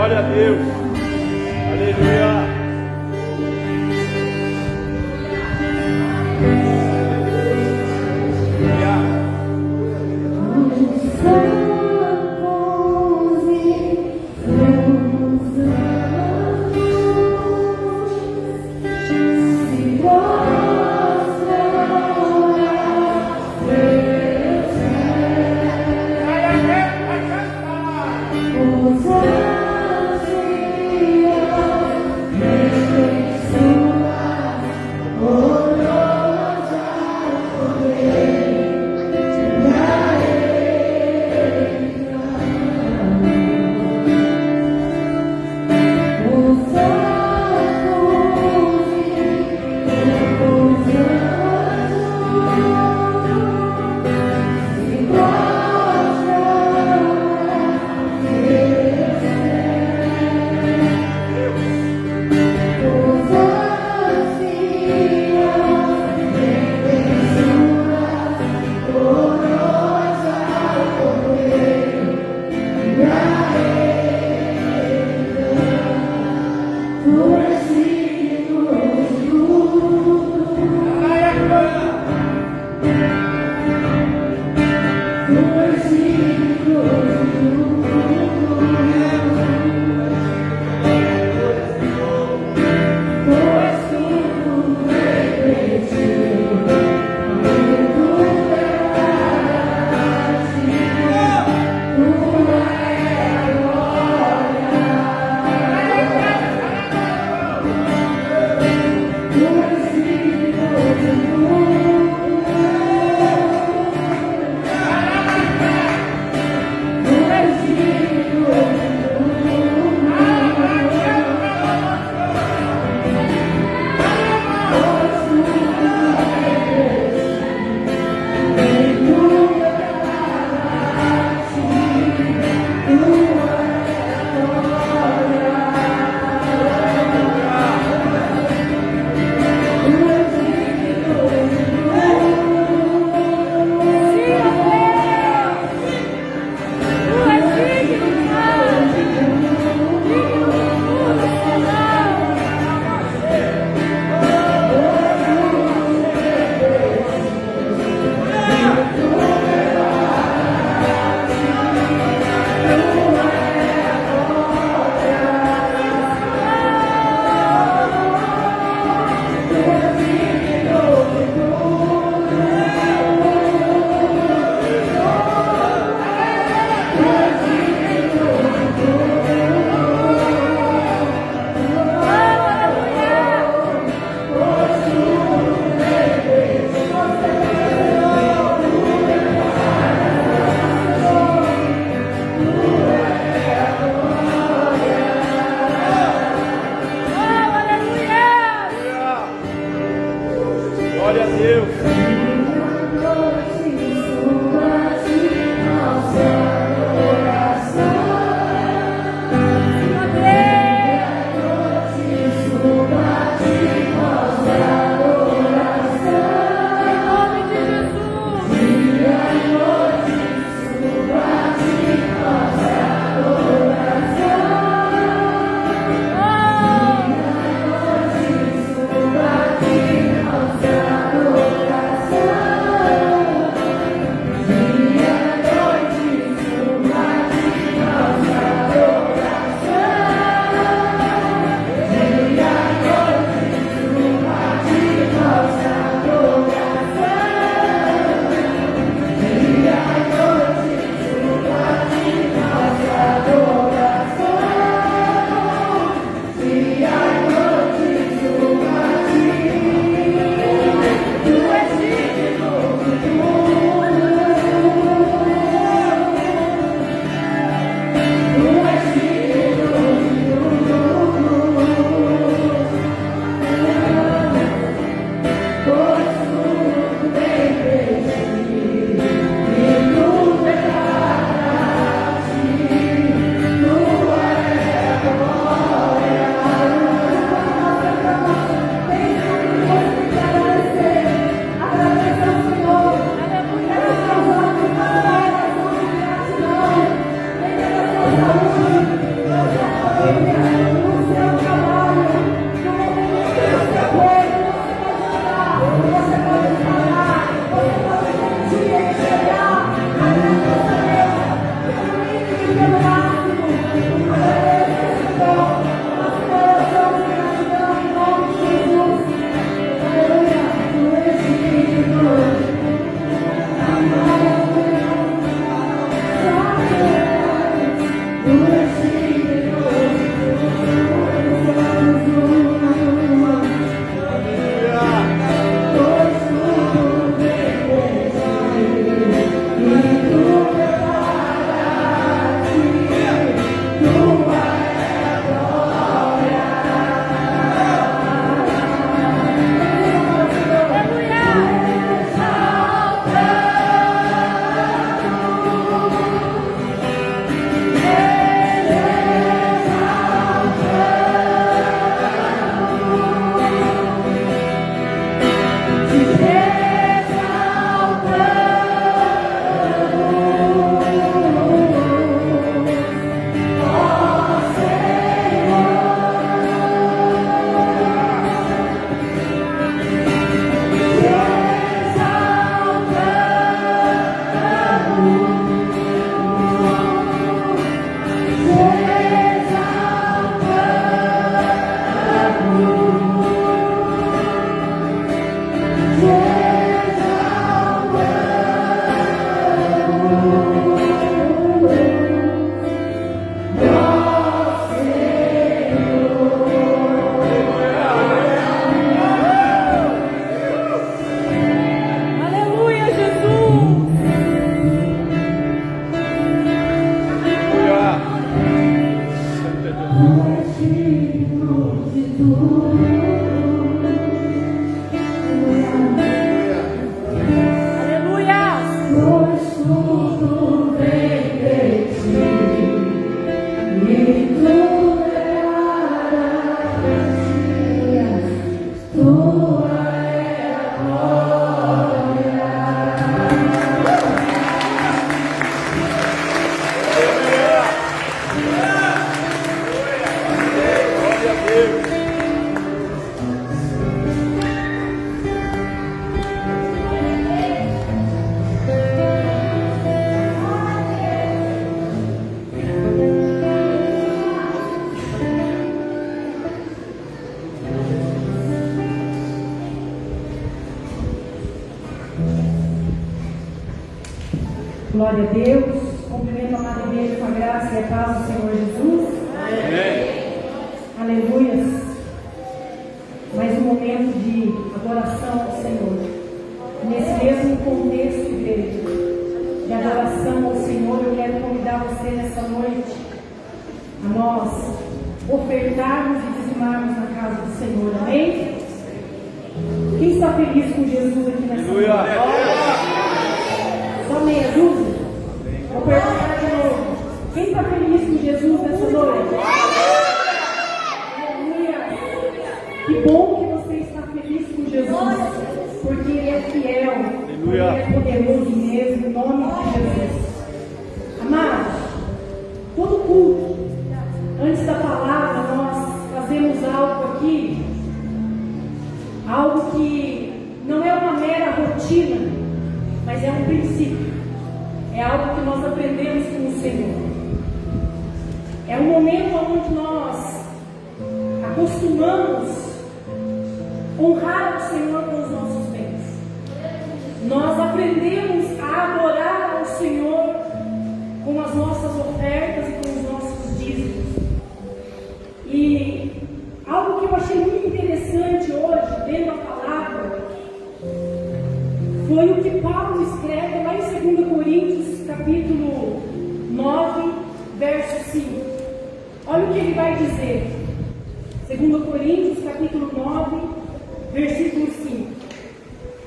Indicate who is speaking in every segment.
Speaker 1: Glória a Deus. Aleluia.
Speaker 2: Yeah. Glória a Deus. Cumprimento a amada igreja com a graça e a paz do Senhor Jesus. Amém. Aleluia. Mais um momento de adoração ao Senhor. Nesse mesmo contexto, igreja, de adoração ao Senhor, eu quero convidar você nessa noite a nós ofertarmos e dizimarmos na casa do Senhor. Amém? Quem está feliz com Jesus aqui nessa noite? Só meia dúzia? Vou perguntar de novo. Quem está feliz com Jesus nessa noite? Aleluia! Que bom que você está feliz com Jesus, porque Ele é fiel, Ele é poderoso mesmo, em nome de Jesus. Amados, todo culto, antes da palavra, nós fazemos algo aqui, algo que não é uma mera rotina, mas é um princípio, é algo que nós aprendemos com o Senhor. É um momento onde nós acostumamos honrar o Senhor com os nossos bens. Nós aprendemos a adorar ao Senhor com as nossas ofertas e com os nossos dízimos. E algo que eu achei muito interessante hoje, vendo a palavra, foi o que Paulo escreve lá em 2 Coríntios, capítulo 9, verso 5. Olha o que ele vai dizer. 2 Coríntios, capítulo 9, versículo 5.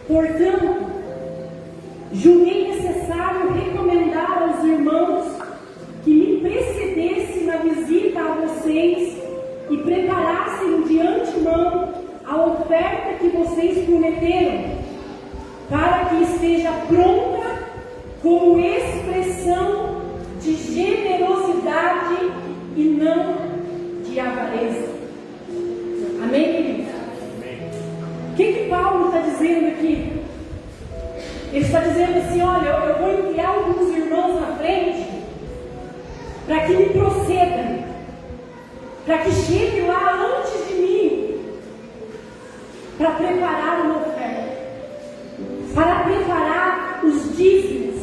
Speaker 2: Portanto, julguei necessário recomendar aos irmãos que me precedessem na visita a vocês e preparassem de antemão a oferta que vocês prometeram, para que esteja pronta como expressão de generosidade e não de avareza. Amém, queridos? O que Paulo está dizendo aqui? Ele está dizendo assim: olha, eu vou enviar alguns irmãos na frente para que me procedam, para que chegue lá antes de mim, para preparar uma oferta, para preparar os dízimos.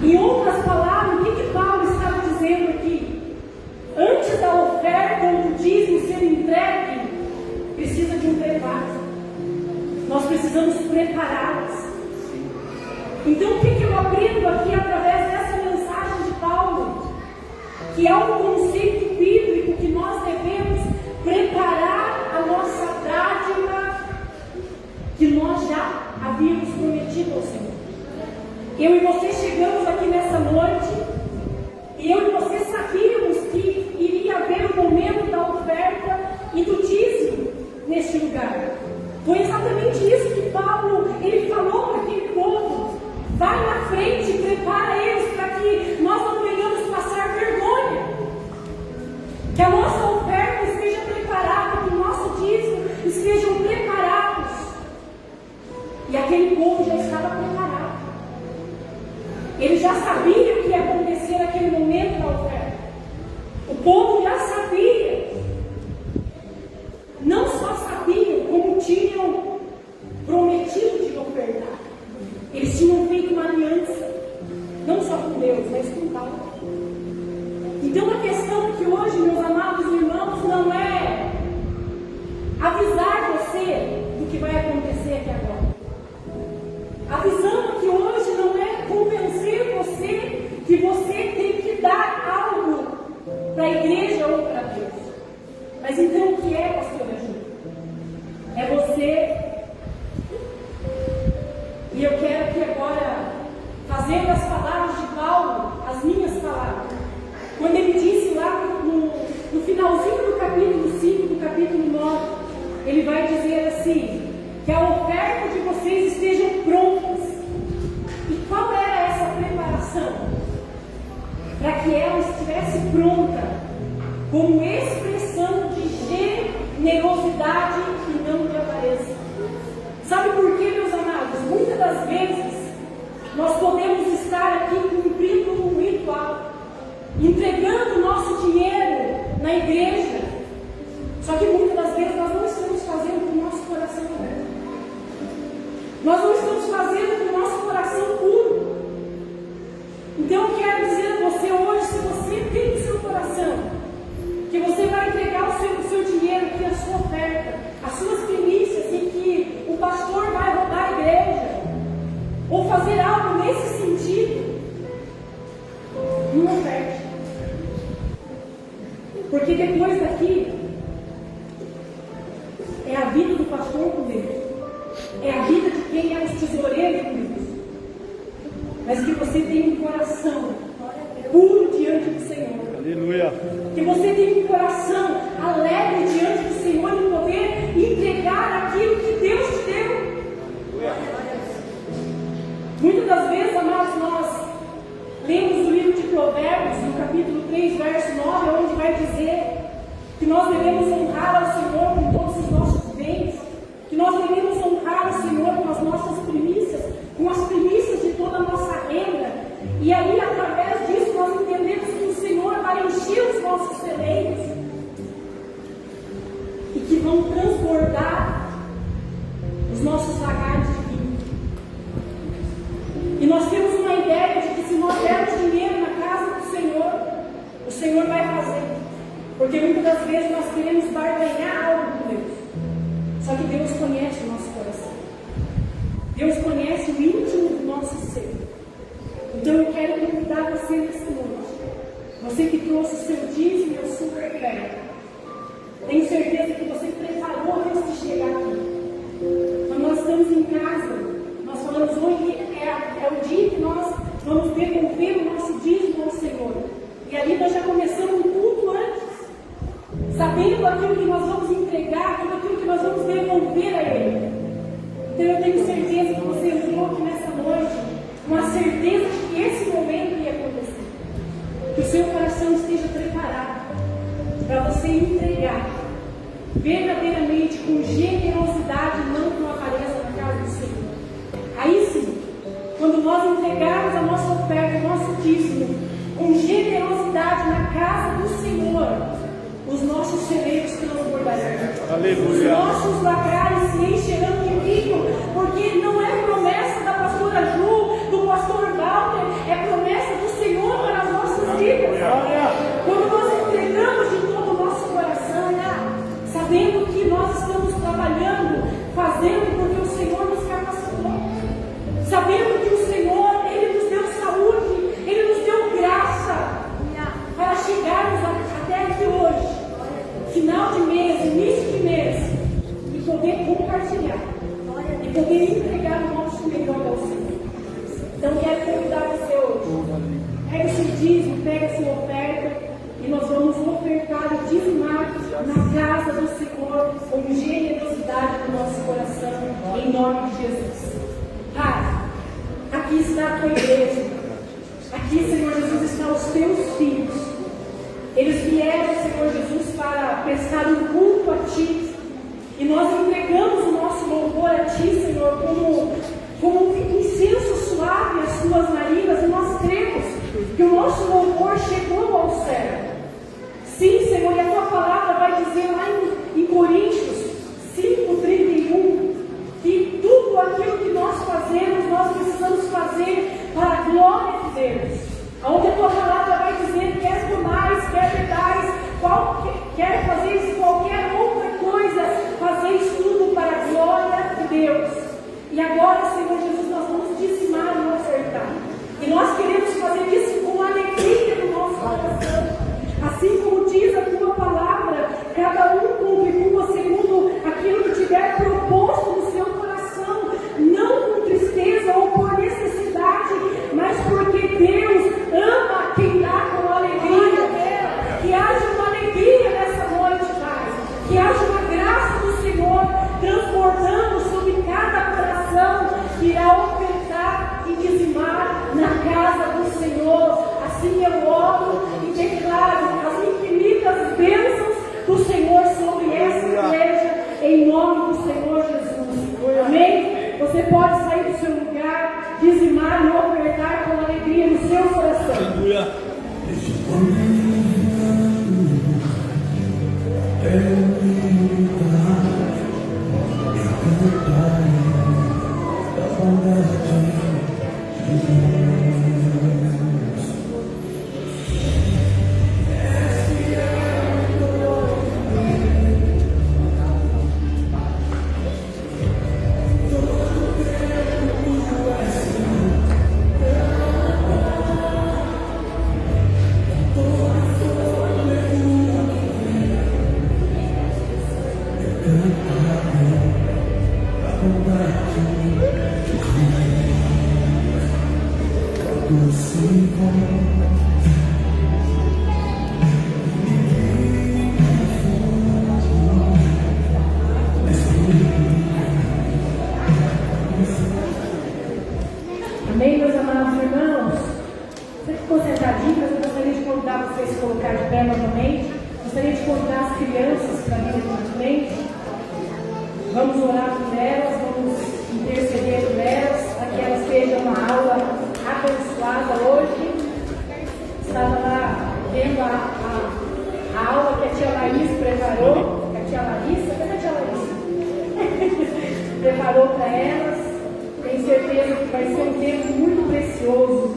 Speaker 2: Em outras palavras, o que Paulo estava dizendo aqui? Antes da oferta ou do dízimo ser entregue, precisa de um preparo. Nós precisamos prepará-las. Então, o que eu aprendo aqui através dessa mensagem de Paulo? Que é um conceito bíblico que nós devemos preparar a nossa dádiva que nós já havíamos prometido ao Senhor. Eu e você chegamos aqui nessa noite, e eu e você sabíamos que iria haver o momento da oferta e do dízimo neste lugar. Foi exatamente isso que Paulo ele falou para aquele povo: vai na frente e prepara eles para que nós não venhamos passar vergonha, que a nossa oferta esteja preparada, que o nosso dízimo estejam preparados. E aquele povo já estava preparado. Ele já sabia o que ia acontecer naquele momento da oferta. O povo já sabia. Não só sabiam, como tinham prometido de ofertar. Eles tinham feito uma aliança, não só com Deus, mas com Paulo. Então a questão aqui hoje, meus amados irmãos, não é avisar você do que vai acontecer aqui agora. A visão aqui hoje não é convencer você que você tem que dar algo para a igreja ou para Deus. Mas então o que é, pastor? ele vai dizer assim, que a oferta de vocês estejam prontas. E qual era essa preparação? Para que ela estivesse pronta, como expressão de generosidade e não de avareza. Sabe por quê, meus amados? Muitas das vezes, nós podemos estar aqui cumprindo um ritual, entregando o nosso dinheiro na igreja, só que muitas das vezes nós não estamos fazendo com o nosso coração aberto. Nós não estamos fazendo com o nosso coração puro. Então eu quero dizer a você hoje, se você tem no seu coração, que você vai entregar o seu dinheiro aqui, a sua oferta, as suas primícias, e que o pastor vai rodar a igreja, ou fazer algo nesse sentido, não oferte. Porque depois daqui, é a vida do pastor com Deus, é a vida de quem é os tesoureiros com Deus. Mas que você tenha um coração puro diante do Senhor.
Speaker 1: Aleluia.
Speaker 2: Que você tenha um coração alegre diante do Senhor e poder entregar aquilo que Deus te deu. Muitas das vezes, amados, nós lemos o livro de Provérbios, no capítulo 3, verso 9, onde vai dizer que nós devemos honrar ao Senhor com todos os nossos bens, que nós devemos honrar o Senhor com as nossas primícias, com as primícias de toda a nossa renda. E aí, através disso, nós entendemos que o Senhor vai encher os nossos celeiros e que vão transbordar os nossos lagares de vinho. E nós temos uma ideia de que se nós dermos dinheiro na casa do Senhor, o Senhor vai fazer. Porque muitas das vezes nós queremos barganhar algo com Deus. Só que Deus conhece o nosso coração. Deus conhece o íntimo do nosso ser. Então eu quero convidar você nessa noite. Você que trouxe o seu dízimo e a sua oferta. Tenho certeza que você preparou antes de chegar aqui. Quando nós estamos em casa, nós falamos hoje é o dia que nós vamos devolver o nosso dízimo ao Senhor. E ali nós já começamos um culto antes, sabendo aquilo que nós vamos entregar, tudo aquilo que nós vamos devolver a Ele. Então eu tenho certeza que você entrou aqui nessa noite com a certeza de que esse momento ia acontecer. Que o seu coração esteja preparado para você entregar verdadeiramente, com generosidade, não com avareza na casa do Senhor. Aí sim, quando nós entregarmos a nossa oferta, o nosso dízimo, com generosidade na casa do Senhor, os nossos celeiros transbordarão.
Speaker 1: Aleluia.
Speaker 2: Os nossos lagares se encherão de vinho, porque não é promessa da pastora Ju, do pastor Walter, é promessa do Senhor para as nossas vidas. Quando nós entregamos de todo o nosso coração, sabendo que nós estamos trabalhando, fazendo porque o Senhor nos capacitou, sabendo que o Senhor, Ele nos deu saúde, Ele nos deu graça para chegarmos até aqui hoje, final de mês, início de mês, e poder compartilhar, e poder entregar o nosso melhor ao Senhor. Então quero convidar você hoje, pega o seu dízimo, pega a sua oferta, e nós vamos ofertar e dizimar na casa do Senhor com generosidade do nosso coração, em nome de Jesus. Pai, aqui está a tua igreja, aqui, Senhor Jesus, estão os teus filhos. Eles vieram, Senhor Jesus, para prestar um culto a Ti, e nós entregamos o nosso louvor a Ti, Senhor, como um incenso suave às Tuas narinas, e nós cremos que o nosso louvor chegou ao céu. Sim, Senhor, e a Tua palavra vai dizer lá em Coríntios 5:31, que tudo aquilo que nós fazemos, nós precisamos fazer para a glória de Deus. Onde a Tua palavra vai dizer, quer comais, quer bebais, quer fazeis qualquer outra coisa, fazeis tudo para a glória de Deus. E agora, Senhor Jesus, nós vamos dizimar e ofertar. E nós queremos fazer isso com alegria no nosso coração. Assim como diz a Tua palavra, cada um contribua segundo aquilo que tiver proposto no seu coração, não com tristeza ou por necessidade, mas porque Deus ama quem dá com alegria. Que haja uma alegria nessa noite, Pai. Que haja uma graça do Senhor transbordando sobre cada coração que irá ofertar e dizimar na casa do Senhor. Assim eu oro e declaro as infinitas bênçãos do Senhor sobre essa igreja, em nome do Senhor Jesus. Amém? Você pode sair do seu lugar, dizimar e ofertar com alegria no seu coração.
Speaker 1: Aleluia.
Speaker 2: Amém, meus amados irmãos? Você ficou sentadinho, mas eu gostaria de convidar vocês a se colocar de pé novamente. Gostaria de convidar as crianças para vir aqui na frente. Vamos orar por elas, vamos interceder por elas, para que elas tenham uma aula abençoada hoje. Estava lá vendo a aula que a tia Laís preparou. A tia Larissa, cadê a tia Larissa? Preparou para elas. Tenho certeza que vai ser um tempo muito precioso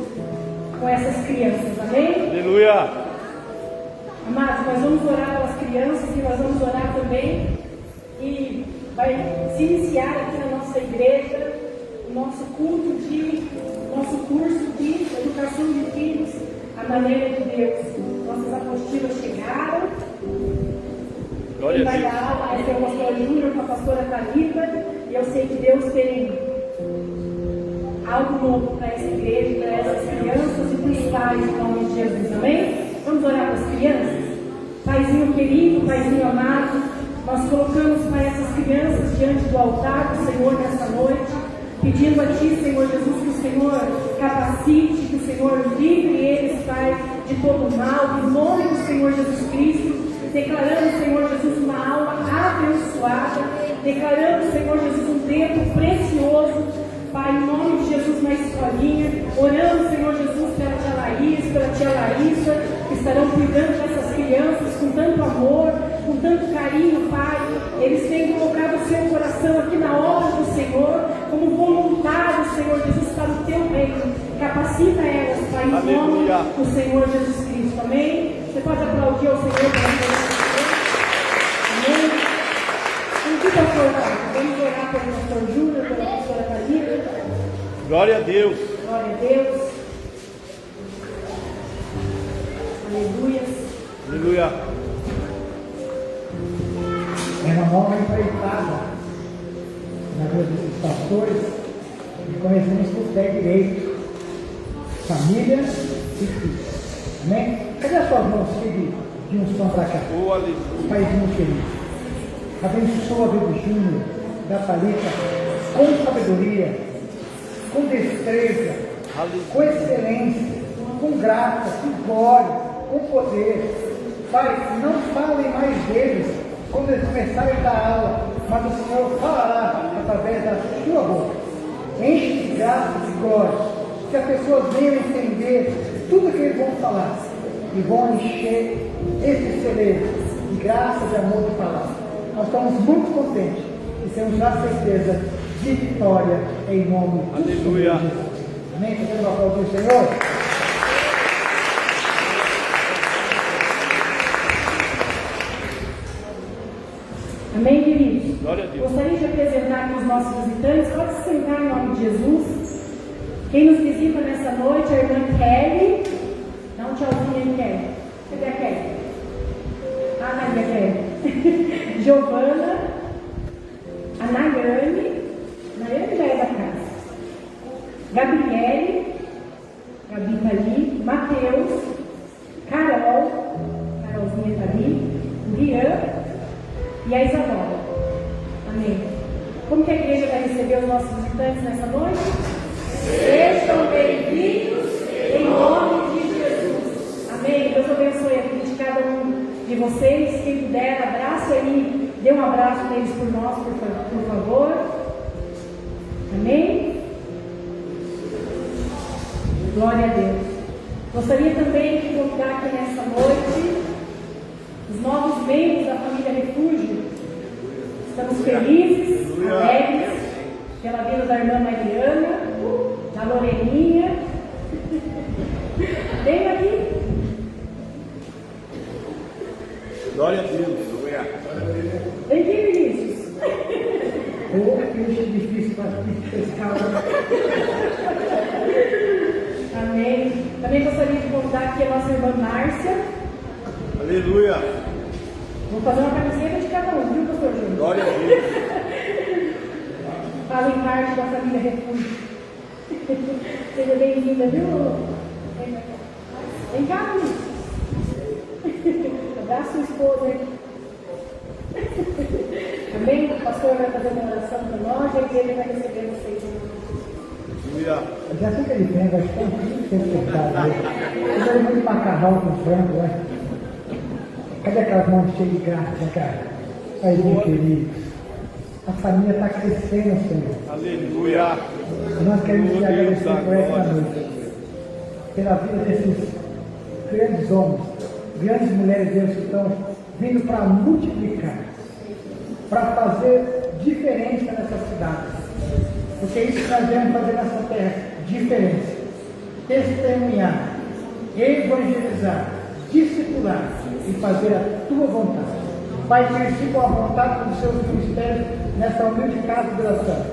Speaker 2: com essas crianças, amém?
Speaker 1: Aleluia.
Speaker 2: Amados, nós vamos orar pelas crianças e nós vamos orar também. E vai se iniciar aqui na nossa igreja o nosso nosso curso de educação de filhos, a maneira de Deus. Nossas apostilas chegaram. Quem vai dar aula é o pastor Júnior com a pastora Thalita. E eu sei que Deus tem algo novo para essa igreja, para essas crianças e para os pais, em nome de Jesus, amém? Vamos orar para as crianças? Paizinho querido, Paizinho amado, nós colocamos para essas crianças diante do altar do Senhor nessa noite, pedindo a Ti, Senhor Jesus, que o Senhor capacite, que o Senhor livre eles, Pai, de todo mal, em nome do Senhor Jesus Cristo, declarando, Senhor Jesus, uma aula abençoada, declarando, Senhor Jesus, um tempo precioso, Pai, em nome de Jesus, na escolinha, orando, Senhor Jesus, pela tia Laís, pela tia Larissa, que estarão cuidando dessas crianças com tanto amor, com tanto carinho, Pai. Eles têm colocado o seu coração aqui na obra do Senhor, como voluntários, Senhor Jesus, para o teu reino. Capacita elas, Pai, em nome do Senhor Jesus Cristo. Amém? Você pode aplaudir ao Senhor para Amém? Convida a acordar. Vamos orar pelo pastor Júnior, pela pastora Thalita.
Speaker 1: Glória a Deus.
Speaker 2: Glória a Deus. Aleluia.
Speaker 1: Aleluia.
Speaker 3: É uma nova empreitada na vida dos pastores e conhecemos por pé direito, família e filhos. Amém? Cadê as suas mãos de unção para cá?
Speaker 1: Oh, aleluia.
Speaker 3: Paizinho querido, abençoa a vida do Júnior, da Thalita, com sabedoria, com destreza, com excelência, com graça, com glória, com poder. Pai, não falem mais deles quando eles começarem a dar aula, mas o Senhor falará através da sua boca. Enche de graça e de glória, que as pessoas venham entender tudo que eles vão falar e vão encher esse celeiro de graça, de amor, de palavra. Nós estamos muito contentes e temos já certeza de vitória em nome do Senhor Jesus. Amém? Podemos aplaudir o Senhor?
Speaker 2: Amém, queridos?
Speaker 1: Glória a Deus.
Speaker 2: Gostaria de apresentar aqui os nossos visitantes. Pode se sentar em nome de Jesus. Quem nos visita nessa noite é a irmã Kelly. Dá um tchauzinho aí, Kelly. Cadê a Kelly? Ah, Maria Kelly. Giovana. A Nayane. Nayane já é da casa. Gabriele. Gabi está ali. Mateus. Carol. Carolzinha está ali. O Rian. E a Isabela. Amém. Como que a igreja vai receber os nossos visitantes nessa noite? Sejam bem-vindos em nome de Jesus. Amém? Deus abençoe a vida de cada um de vocês. Quem puder, abrace aí. Dê um abraço neles por nós, por favor. Amém? Glória a Deus. Gostaria também de convidar aqui nessa noite os novos membros da família Refúgio. Estamos felizes, alegres pela vida da irmã Mariana, da Loreninha. Vem aqui.
Speaker 1: Glória a Deus.
Speaker 2: Vem aqui, Vinícius.
Speaker 3: Que difícil para pescar.
Speaker 2: Amém. Também gostaria de convidar aqui a nossa irmã Márcia.
Speaker 1: Aleluia.
Speaker 2: Vou fazer uma camiseta de cada um, viu, pastor Júnior?
Speaker 1: Glória a Deus.
Speaker 2: Fazem parte da família Refúgio. Seja bem-vinda, viu? Vem cá, Vinícius. Abraça sua esposa aí. Amém? O pastor vai fazer uma oração para nós e a igreja vai receber vocês.
Speaker 1: Aleluia.
Speaker 3: Já fica de pé, vai ficar muito tempo. Eu quero muito macarrão com frango, né? Cadê aquelas mãos cheias de graça, cara? Aí, meus queridos, a família está crescendo, Senhor.
Speaker 1: Aleluia.
Speaker 3: Nós queremos te agradecer por essa noite, pela vida desses grandes homens, grandes mulheres Deus que estão vindo para multiplicar, para fazer diferença nessa cidade. Porque é isso que nós devemos fazer nessa terra, diferença. Testemunhar, evangelizar, discipular e fazer a tua vontade. Pai, exercite a vontade dos seus ministérios nessa humilde casa de oração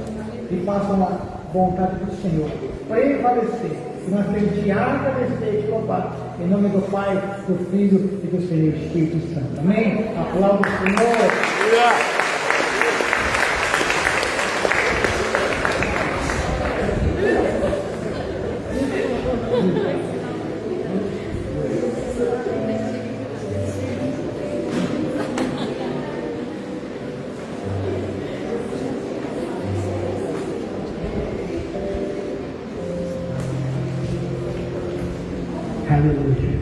Speaker 3: e façam a vontade do Senhor, prevalecer. E nós queremos te agradecer e te louvar. Em nome do Pai, do Filho e do Senhor Espírito Santo. Amém? Aplauda o Senhor.
Speaker 1: Aleluia.
Speaker 3: Aleluia.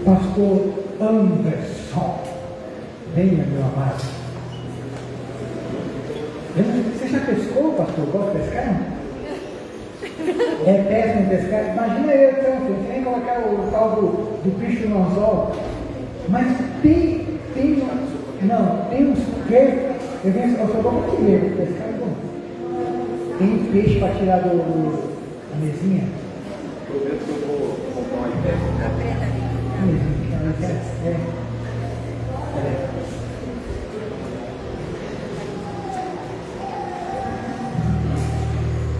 Speaker 3: Pastor Anderson, venha, meu amado. Você já pescou, pastor? Gosta de pescar? É péssimo em pescar. Imagina eu, então, não sei nem colocar o tal do bicho no anzol. Mas tem uns peixes. Eu sou bom aqui mesmo, pescar é bom. Tem peixe para tirar da mesinha.
Speaker 1: Prometo que eu vou comprar uma ideia.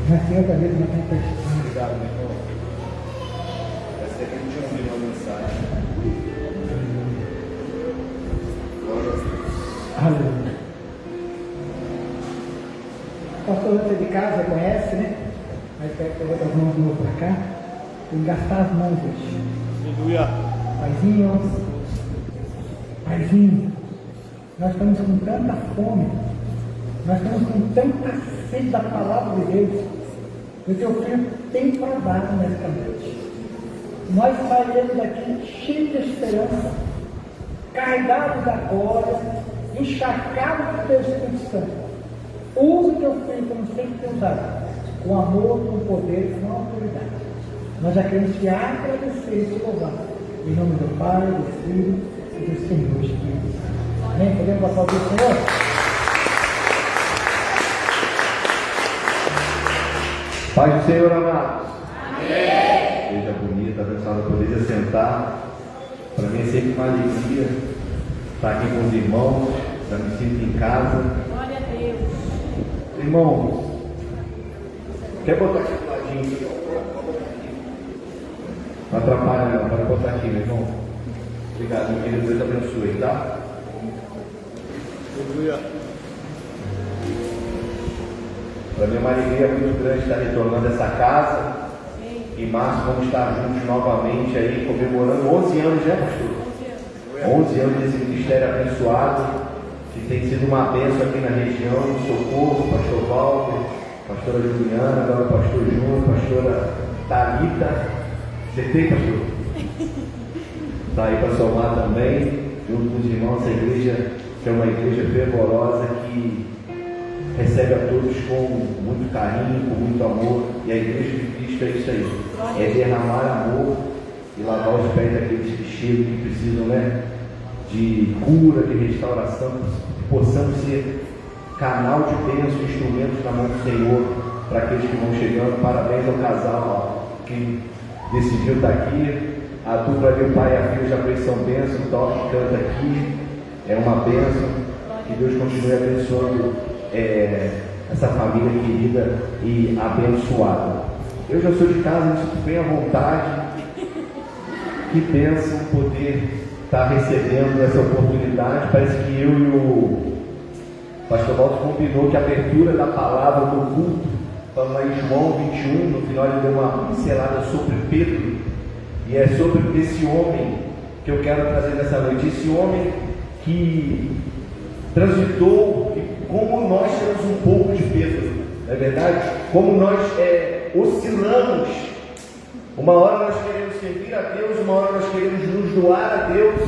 Speaker 3: Mas tem outra vez uma tempestade.
Speaker 1: Obrigado, meu irmão. Essa aqui não tinha ouvido uma mensagem. Glória a Deus.
Speaker 3: Aleluia. O pastor antes de casa conhece, né? Aí pega as mãos de novo para cá. Tem que gastar as mãos hoje.
Speaker 1: Aleluia.
Speaker 3: Paizinho, nós estamos com tanta fome, nós estamos com tanta sede da palavra de Deus. O teu filho tem trabalho nesta noite. Nós sairemos daqui cheios de esperança, carregados da glória, encharcados do teu Espírito Santo. Usa o teu filho como sempre tem usado, com amor, com poder, com autoridade. Nós já queremos te agradecer e te louvar. Em nome do Pai, do Filho e do Senhor Espírito Santo. Amém? Podemos aplaudir o Senhor?
Speaker 4: Paz do Senhor, amados. Amém. Seja bonita, abençoada, poder sentar. Para mim é sempre uma alegria estar aqui com os irmãos. Já me sinto em casa.
Speaker 2: Glória a Deus.
Speaker 4: Irmãos, quer botar aqui do ladinho? Não atrapalha não, pode botar aqui, meu irmão. Obrigado, meu querido, Deus abençoe, tá?
Speaker 1: Aleluia.
Speaker 4: Para mim é uma alegria muito grande estar retornando a essa casa. Em março vamos estar juntos novamente aí, comemorando 11 anos, né, pastor? 11 anos desse ministério abençoado. que tem sido uma bênção aqui na região, Socorro, pastor Walter, pastora Juliana, agora o pastor Júnior, pastora Thalita. Acertei, pastor? Está aí para somar também, junto com os irmãos, essa igreja que é uma igreja fervorosa que recebe a todos com muito carinho, com muito amor, e a igreja de Cristo é isso aí, é derramar amor e lavar os pés daqueles que chegam, que precisam, né, de cura, de restauração, que possamos ser canal de bênção, instrumentos na mão do Senhor para aqueles que vão chegando. Parabéns ao casal que decidiu estar aqui, a dupla de pai e a filha já fez São Bênção, toca e canta aqui, é uma bênção, que Deus continue abençoando essa família querida e abençoada. Eu já sou de casa, me sinto bem à vontade, que bênção poder estar recebendo essa oportunidade. Parece que eu e o pastor Walter combinou que a abertura da palavra do culto, estamos lá em João 21, no final ele deu uma pincelada sobre Pedro, e é sobre esse homem que eu quero trazer nessa noite, esse homem que transitou, como nós temos um pouco de Pedro, não é verdade? Como nós oscilamos, uma hora nós queremos servir a Deus, uma hora nós queremos nos doar a Deus,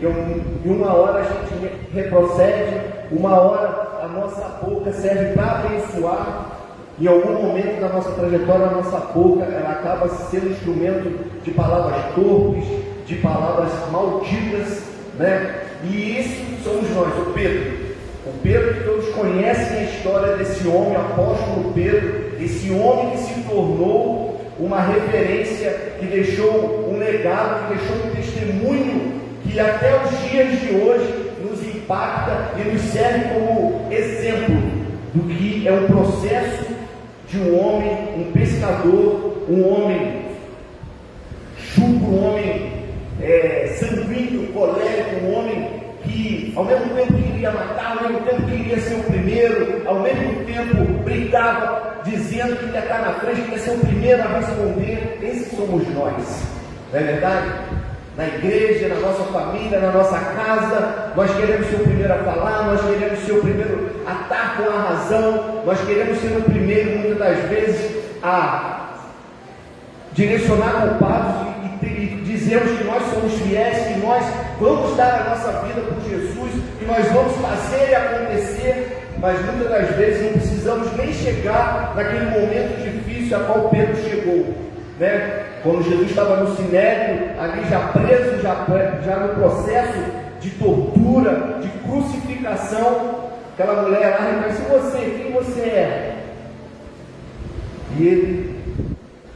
Speaker 4: e uma hora a gente retrocede, uma hora a nossa boca serve para abençoar. Em algum momento da nossa trajetória, a nossa boca ela acaba sendo instrumento de palavras torpes, de palavras malditas, né? E isso somos nós, o Pedro. O Pedro que todos conhecem a história desse homem, apóstolo Pedro, esse homem que se tornou uma referência, que deixou um legado, que deixou um testemunho que até os dias de hoje nos impacta e nos serve como exemplo do que é um processo de um homem, um pescador, um homem chucro, um homem sanguíneo, colérico, um homem que ao mesmo tempo queria matar, ao mesmo tempo queria ser o primeiro, ao mesmo tempo brigava, dizendo que ia estar na frente, que ia ser o primeiro a responder. Esses somos nós, não é verdade? Na igreja, na nossa família, na nossa casa, nós queremos ser o primeiro a falar, nós queremos ser o primeiro a estar com a razão, nós queremos ser o primeiro, muitas das vezes, a direcionar culpados e dizemos que nós somos fiéis, que nós vamos dar a nossa vida por Jesus, que nós vamos fazer e acontecer, mas muitas das vezes não precisamos nem chegar naquele momento difícil a qual Pedro chegou, né? Quando Jesus estava no Sinédrio, ali já preso, já no processo de tortura, de crucificação, aquela mulher lá reconhece você, quem você é? E ele,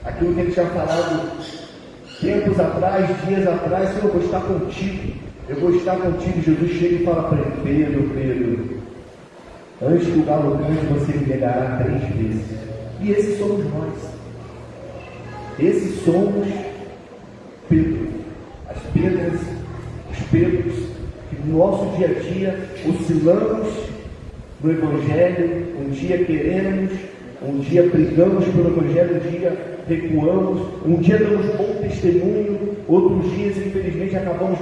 Speaker 4: aquilo que ele tinha falado tempos atrás, dias atrás, Senhor, eu vou estar contigo, eu vou estar contigo. Jesus chega e fala para ele: Pedro, antes que o galo cante, você me negará 3 vezes. E esses somos nós. Esses somos Pedro, as Pedras, os Pedros, que no nosso dia a dia oscilamos no Evangelho, um dia queremos, um dia brigamos pelo Evangelho, um dia recuamos, um dia damos bom testemunho, outros dias, infelizmente, acabamos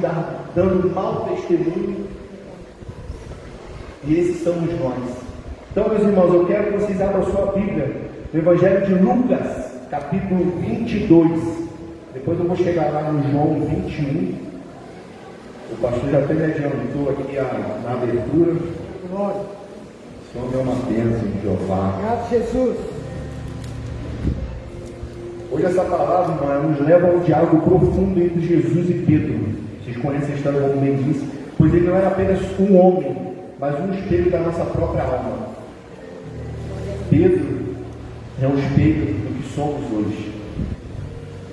Speaker 4: dando mau testemunho, e esses somos nós. Então, meus irmãos, eu quero que vocês abram a sua Bíblia, no Evangelho de Lucas, capítulo 22, depois eu vou chegar lá no João 21, o pastor já até me adiantou aqui na abertura.
Speaker 3: Glória.
Speaker 4: O Senhor deu uma bênção de Jeová.
Speaker 3: Obrigado, Jesus.
Speaker 4: Hoje essa palavra, irmã, nos leva a um diálogo profundo entre Jesus e Pedro. Vocês conhecem a história, como bem disse, pois ele não era apenas um homem, mas um espelho da nossa própria alma. Pedro é um espelho do que somos hoje.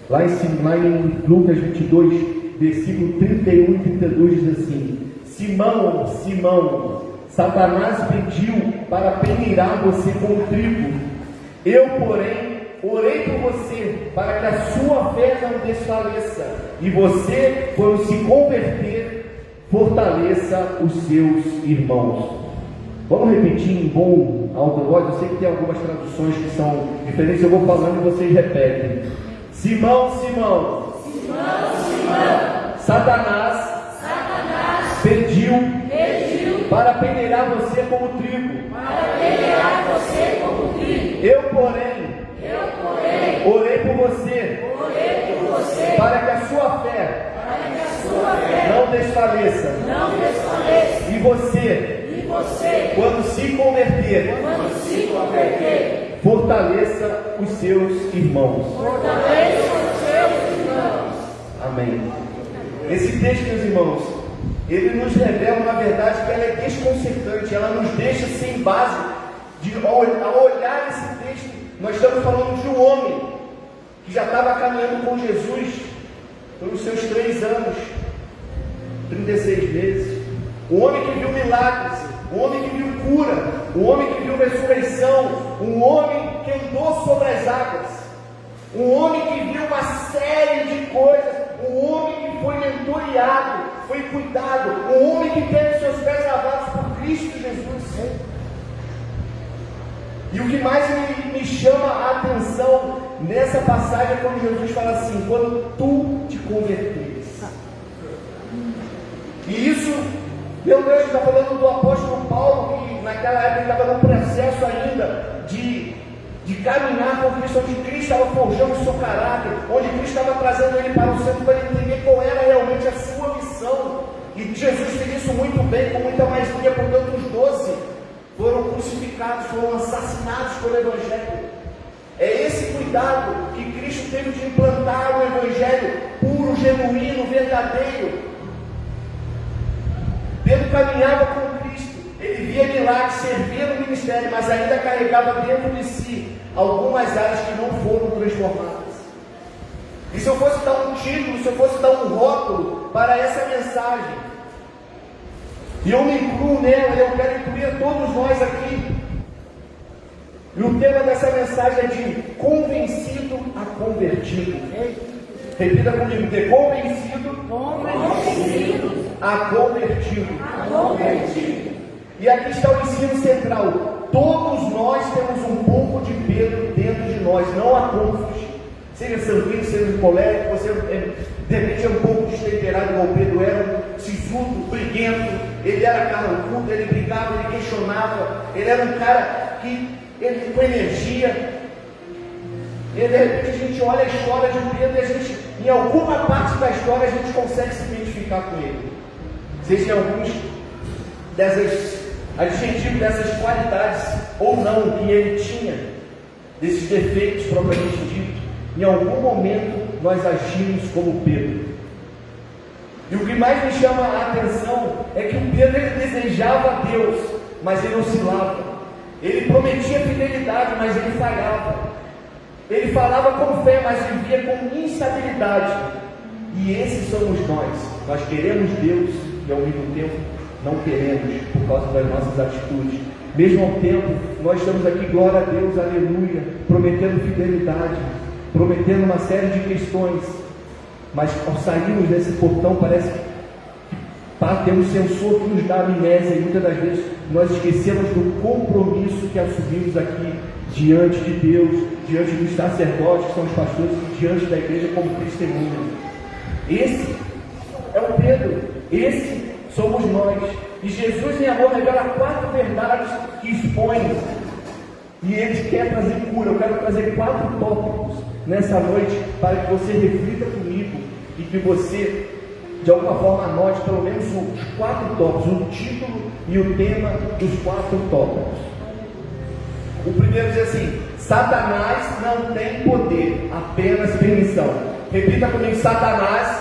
Speaker 4: Lá em Lucas 22, versículo 31 e 32 diz assim: Simão, Simão, Satanás pediu para peneirar você com trigo. Eu, porém, orei por você para que a sua fé não desfaleça, e você, quando se converter, fortaleça os seus irmãos. Vamos repetir em bom alto voz. Eu sei que tem algumas traduções que são diferentes, eu vou falando e vocês repetem. Simão, Simão, Simão, Simão, Satanás pediu para peneirar você como trigo. Eu, porém, orei por você, para que a sua fé não desfaleça. E você, quando se converter, fortaleça os seus irmãos. Amém. Esse texto, meus irmãos, ele nos revela uma verdade que ela é desconcertante, ela nos deixa sem base. Ao olhar esse texto, nós estamos falando de um homem que já estava caminhando com Jesus pelos seus 3 anos, 36 meses. Um homem que viu milagres, um homem que viu cura, um homem que viu ressurreição, um homem que andou sobre as águas, um homem que viu uma série de coisas, um homem que foi mentoreado, foi cuidado, um homem que teve seus pés lavados por Cristo Jesus. E o que mais me chama a atenção nessa passagem é quando Jesus fala assim: quando tu te converteres. E isso, meu Deus, está falando do apóstolo Paulo, que naquela época estava no processo ainda de caminhar com Cristo, onde Cristo estava forjando o seu caráter, onde Cristo estava trazendo ele para o centro para ele entender qual era realmente a sua missão. E Jesus fez isso muito bem, com muita maestria, portanto os 12 foram crucificados, foram assassinados pelo Evangelho. É esse cuidado que Cristo teve de implantar o Evangelho puro, genuíno, verdadeiro. Pedro caminhava com Cristo, ele via milagres, servia no ministério, mas ainda carregava dentro de si algumas áreas que não foram transformadas. E se eu fosse dar um título, se eu fosse dar um rótulo para essa mensagem, e eu me incluo nela, eu quero incluir todos nós aqui, e o tema dessa mensagem é de convencido a convertido. Repita comigo: de convencido a convertido. E aqui está o ensino central. Todos nós temos um pouco de Pedro dentro de nós, não há como fugir. Seja sanguíneo, seja colérico, você de repente é um pouco destemperado igual Pedro era, sisudo, briguento, ele era carrancudo, ele brigava, ele questionava, ele era um cara ele com energia. E de repente a gente olha a história de Pedro e a gente, em alguma parte da história, a gente consegue se identificar com ele. Seja em alguns adjetivos dessas qualidades ou não que ele tinha, desses defeitos propriamente dito. Em algum momento nós agimos como Pedro. E o que mais me chama a atenção é que o Pedro, ele desejava Deus, mas ele oscilava. Ele prometia fidelidade, mas ele falhava. Ele falava com fé, mas vivia com instabilidade. E esses somos nós. Nós queremos Deus e ao mesmo tempo não queremos, por causa das nossas atitudes. Mesmo ao tempo, nós estamos aqui, glória a Deus, aleluia, prometendo fidelidade, prometendo uma série de questões, mas ao sairmos desse portão, parece que temos sensor que nos dá amnésia, e muitas das vezes nós esquecemos do compromisso que assumimos aqui diante de Deus, diante dos sacerdotes, que são os pastores, e diante da igreja como testemunha. Esse é o Pedro, esse somos nós. E Jesus em amor revela 4 verdades que expõem, e Ele quer trazer cura. Eu quero trazer 4 tópicos nessa noite para que você reflita comigo e que você de alguma forma anote pelo menos os 4 tópicos, o título e o tema dos 4 tópicos. O primeiro diz assim: Satanás não tem poder, apenas permissão. Repita comigo: Satanás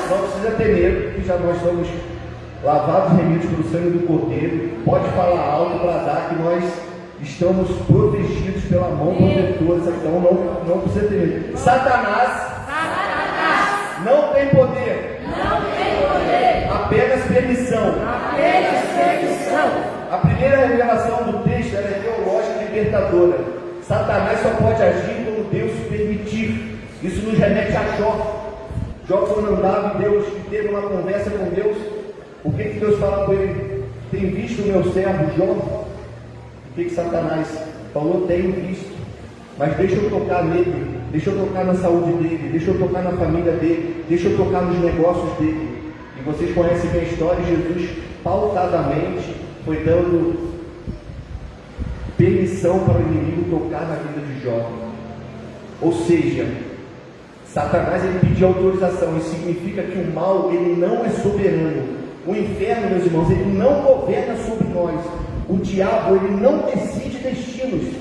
Speaker 4: não precisa ter medo, que já nós somos lavados e remidos pelo sangue do Cordeiro. Pode falar alto para dar que nós estamos protegidos pela mão protetora, então não precisa ter medo. Satanás não tem poder, apenas permissão. A primeira revelação do texto é teológica e libertadora. Satanás só pode agir quando Deus permitir. Isso nos remete a Jó. Jó, quando andava, Deus teve uma conversa com Deus. O que Deus fala com ele? Tem visto o meu servo Jó? O que Satanás falou? Tenho visto, mas deixa eu tocar nele, deixa eu tocar na saúde dele, deixa eu tocar na família dele, deixa eu tocar nos negócios dele. E vocês conhecem bem a história, Jesus pautadamente foi dando permissão para o inimigo tocar na vida de Jó. Ou seja, Satanás ele pediu autorização. Isso significa que o mal ele não é soberano. O inferno, meus irmãos, ele não governa sobre nós. O diabo ele não decide destinos.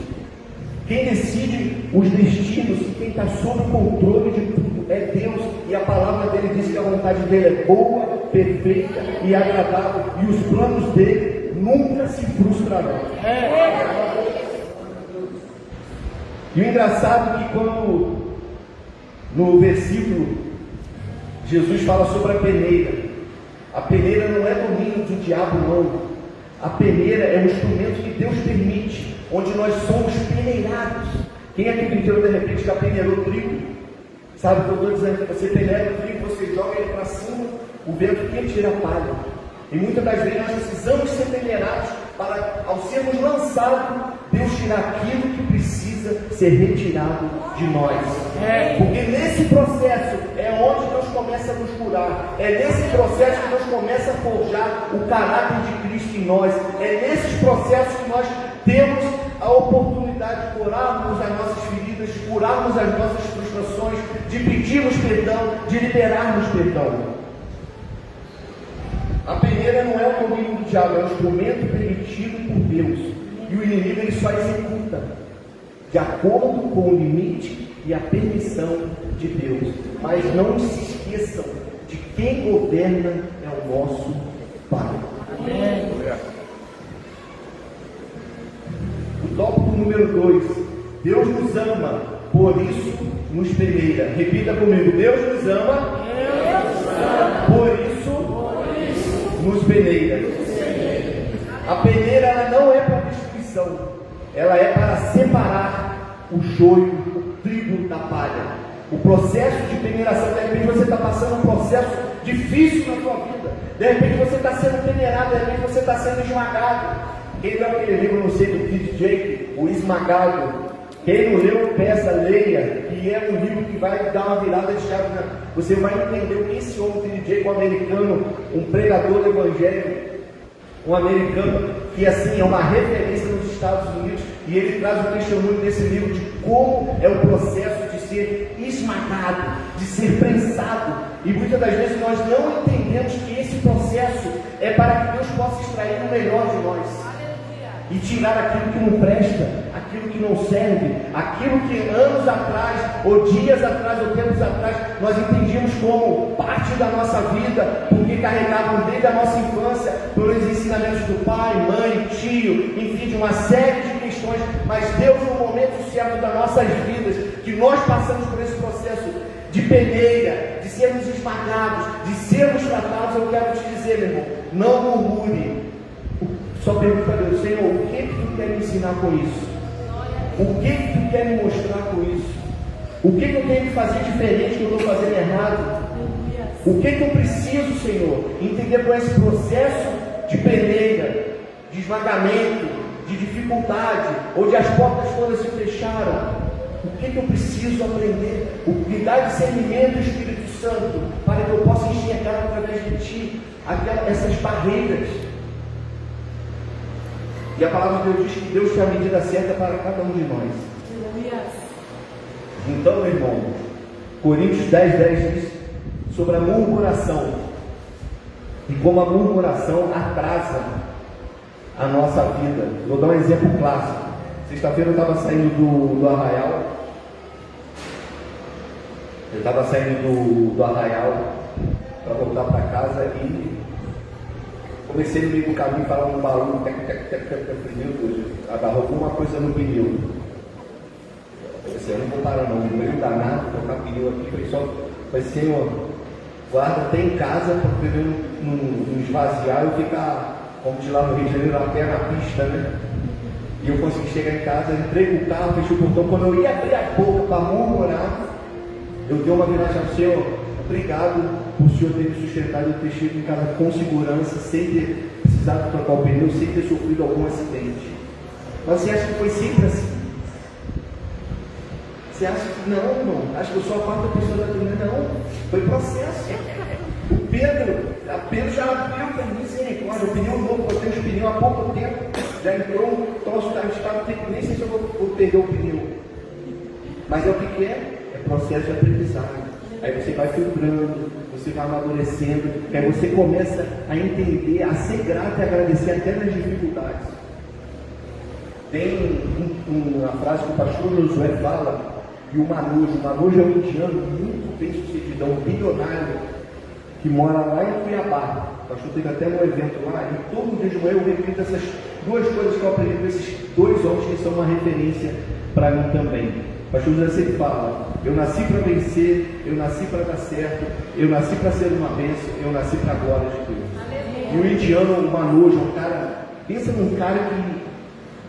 Speaker 4: Quem decide os destinos e quem está sob o controle de tudo é Deus. E a palavra dele diz que a vontade dele é boa, perfeita e agradável. E os planos dele nunca se frustrarão. E o engraçado é que quando no versículo Jesus fala sobre a peneira não é domínio do diabo não. A peneira é um instrumento que Deus permite, onde nós somos peneirados. Quem aqui brincou de repente já peneirou o trigo? Sabe o que eu estou dizendo? Você peneira o trigo, você joga ele para cima, o vento quente tira a palha. E muitas das vezes nós precisamos ser peneirados para, ao sermos lançados, Deus tirar aquilo que precisa ser retirado de nós. Porque nesse processo é onde Deus começa a nos curar. É nesse processo que Deus começa a forjar o caráter de Cristo em nós. É nesses processos que nós temos a oportunidade de curarmos as nossas feridas, de curarmos as nossas frustrações, de pedirmos perdão, de liberarmos perdão. A peneira não é o domínio do diabo, é um instrumento permitido por Deus. E o inimigo ele só executa de acordo com o limite e a permissão de Deus. Mas não se esqueçam de quem governa é o nosso Pai. Amém. O tópico número 2. Deus nos ama, por isso nos peneira. Repita comigo. Deus nos ama, por isso nos peneira. A peneira ela não é para destruição, ela é para separar o joio, o trigo da palha. O processo de peneiração, de repente você está passando um processo difícil na sua vida, de repente você está sendo peneirado, de repente você está sendo esmagado. Quem leu aquele livro, não sei, do T.D. Jakes, O Esmagado? Quem não leu, peça, leia, que é um livro que vai dar uma virada de chave. Você vai entender o que esse homem, T.D. Jakes, um americano, um pregador do evangelho, um americano que assim é uma referência nos Estados Unidos, e ele traz um testemunho desse livro de como é o processo de ser esmagado, de ser prensado. E muitas das vezes nós não entendemos que esse processo é para que Deus possa extrair o melhor de nós e tirar aquilo que não presta, aquilo que não serve, aquilo que anos atrás, ou dias atrás, ou tempos atrás, nós entendíamos como parte da nossa vida, porque carregavam desde a nossa infância, pelos ensinamentos do pai, mãe, tio, enfim, de uma série de questões. Mas Deus, no momento certo das nossas vidas, que nós passamos por esse processo de peneira, de sermos esmagados, de sermos tratados, eu quero te dizer, meu irmão, não murmure. Só pergunta a Deus, Senhor, o que tu quer me ensinar com isso? O que tu quer me mostrar com isso? O que eu tenho que fazer diferente que eu estou fazendo errado? O que eu preciso, Senhor, entender com esse processo de peneira, de esmagamento, de dificuldade, onde as portas todas se fecharam? O que eu preciso aprender? Me dá discernimento, Espírito Santo, para que eu possa enxergar através de Ti essas barreiras. E a palavra de Deus diz que Deus tem a medida certa para cada um de nós. Então, meu irmão, Coríntios 10:10 diz sobre a murmuração. E como a murmuração atrasa a nossa vida. Vou dar um exemplo clássico. Sexta-feira eu estava saindo do Arraial. Eu estava saindo do Arraial para voltar para casa e comecei no meio do caminho a falar um barulho, meu Deus, agarrou alguma coisa no pneu. Eu disse, eu não vou parar não, no meio danado, trocar pneu aqui, falei, Senhor, guarda até em casa, para o pneu não esvaziar e ficar, como de lá no Rio de Janeiro, a pé na pista, né? E eu consegui chegar em casa, entrei no carro, fechei o portão, quando eu ia abrir a boca para murmurar, eu dei uma virada ao Senhor, obrigado por o Senhor ter me sustentado e ter chegado em casa com segurança, sem ter precisado trocar o pneu, sem ter sofrido algum acidente. Mas você acha que foi sempre assim? Você acha que não, irmão? Acho que eu sou a quarta pessoa da turma. Não, foi processo. Pedro já abriu misericórdia, o pneu novo, eu tenho os pneus há pouco tempo, já entrou um troço da estrada, nem sei se eu vou perder o pneu. Mas é o que é? É processo de aprendizagem. Aí você vai filtrando, você vai amadurecendo, aí você começa a entender, a ser grato e agradecer até nas dificuldades. Tem uma frase que o pastor Josué fala, e o Manojo é um indiano muito bem sucedido, é um bilionário que mora lá em Cuiabá. O pastor teve até um evento lá, e todo dia de manhã eu repito essas duas coisas que eu aprendi com esses dois homens que são uma referência para mim também. O pastor José sempre fala: eu nasci para vencer, eu nasci para dar certo, eu nasci para ser uma bênção, eu nasci para a glória de Deus. E o indiano, o Manojo, um cara, pensa num cara que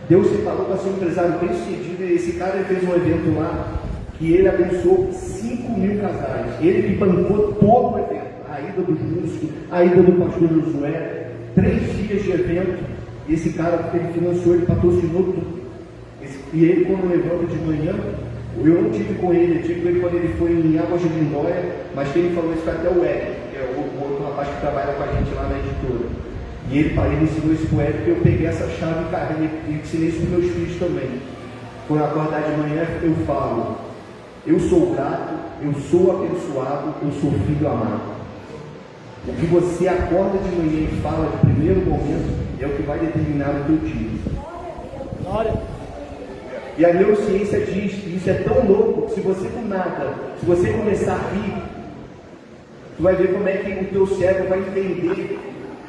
Speaker 4: Deus se falou para ser um empresário bem sucedido, e esse cara fez um evento lá que ele abençoou 5.000 casais. Ele que bancou todo o evento, a ida dos músicos, a ida do pastor Josué, 3 dias de evento. E esse cara, ele financiou, ele patrocinou tudo. E ele, quando levanta de manhã, eu não tive com ele, eu tive com ele quando ele foi em Águas de Lindóia, mas quem falou isso foi até o Eric, que é o outro rapaz que trabalha com a gente lá na editora. E ele ensinou isso para o Eric, e eu peguei essa chave e carreguei, e ensinei isso para meus filhos também. Quando eu acordar de manhã, eu falo: eu sou grato, eu sou abençoado, eu sou filho amado. O que você acorda de manhã e fala de primeiro momento é o que vai determinar o teu dia. Glória. E a neurociência diz que isso é tão louco, se você do nada, se você começar a rir, tu vai ver como é que o teu cérebro vai entender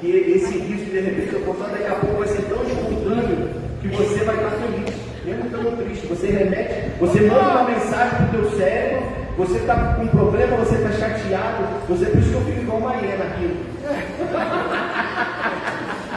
Speaker 4: que esse riso de repente, daqui a pouco vai ser tão espontâneo que você vai estar feliz, mesmo estando triste. Você remete, você manda uma mensagem para o teu cérebro, você está com um problema, você está chateado, por isso que eu fico igual uma hiena aqui.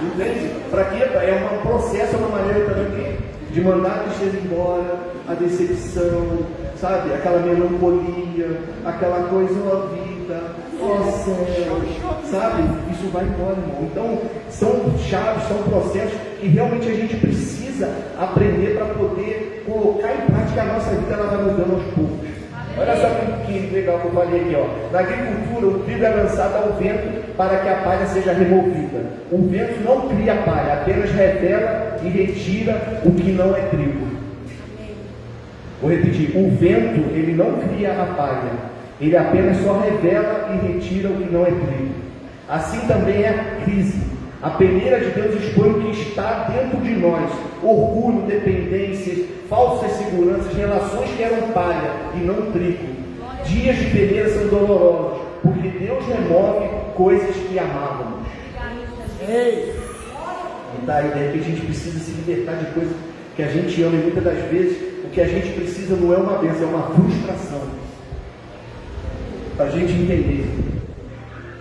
Speaker 4: Entende? Para quê? É um processo, é uma maneira também de mandar a tristeza embora, a decepção, sabe? Aquela melancolia, aquela coisa, ó vida, ó céu, sabe? Isso vai embora, irmão. Então, são chaves, são processos que realmente a gente precisa aprender para poder colocar em prática. A nossa vida, ela vai mudando aos poucos. Olha só que legal que eu falei aqui, ó. Na agricultura, o trigo é lançado ao vento para que a palha seja removida. O vento não cria palha, apenas revela e retira o que não é trigo. Vou repetir: o vento, ele não cria a palha, ele apenas só revela e retira o que não é trigo. Assim também é a crise. A peneira de Deus expõe o que está dentro de nós: orgulho, dependências, falsas seguranças, relações que eram palha e não trigo. Dias de peneira são dolorosos, porque Deus remove coisas que amávamos. E tá a ideia que a gente precisa se libertar de coisas que a gente ama, e muitas das vezes o que a gente precisa não é uma bênção, é uma frustração. Para a gente entender.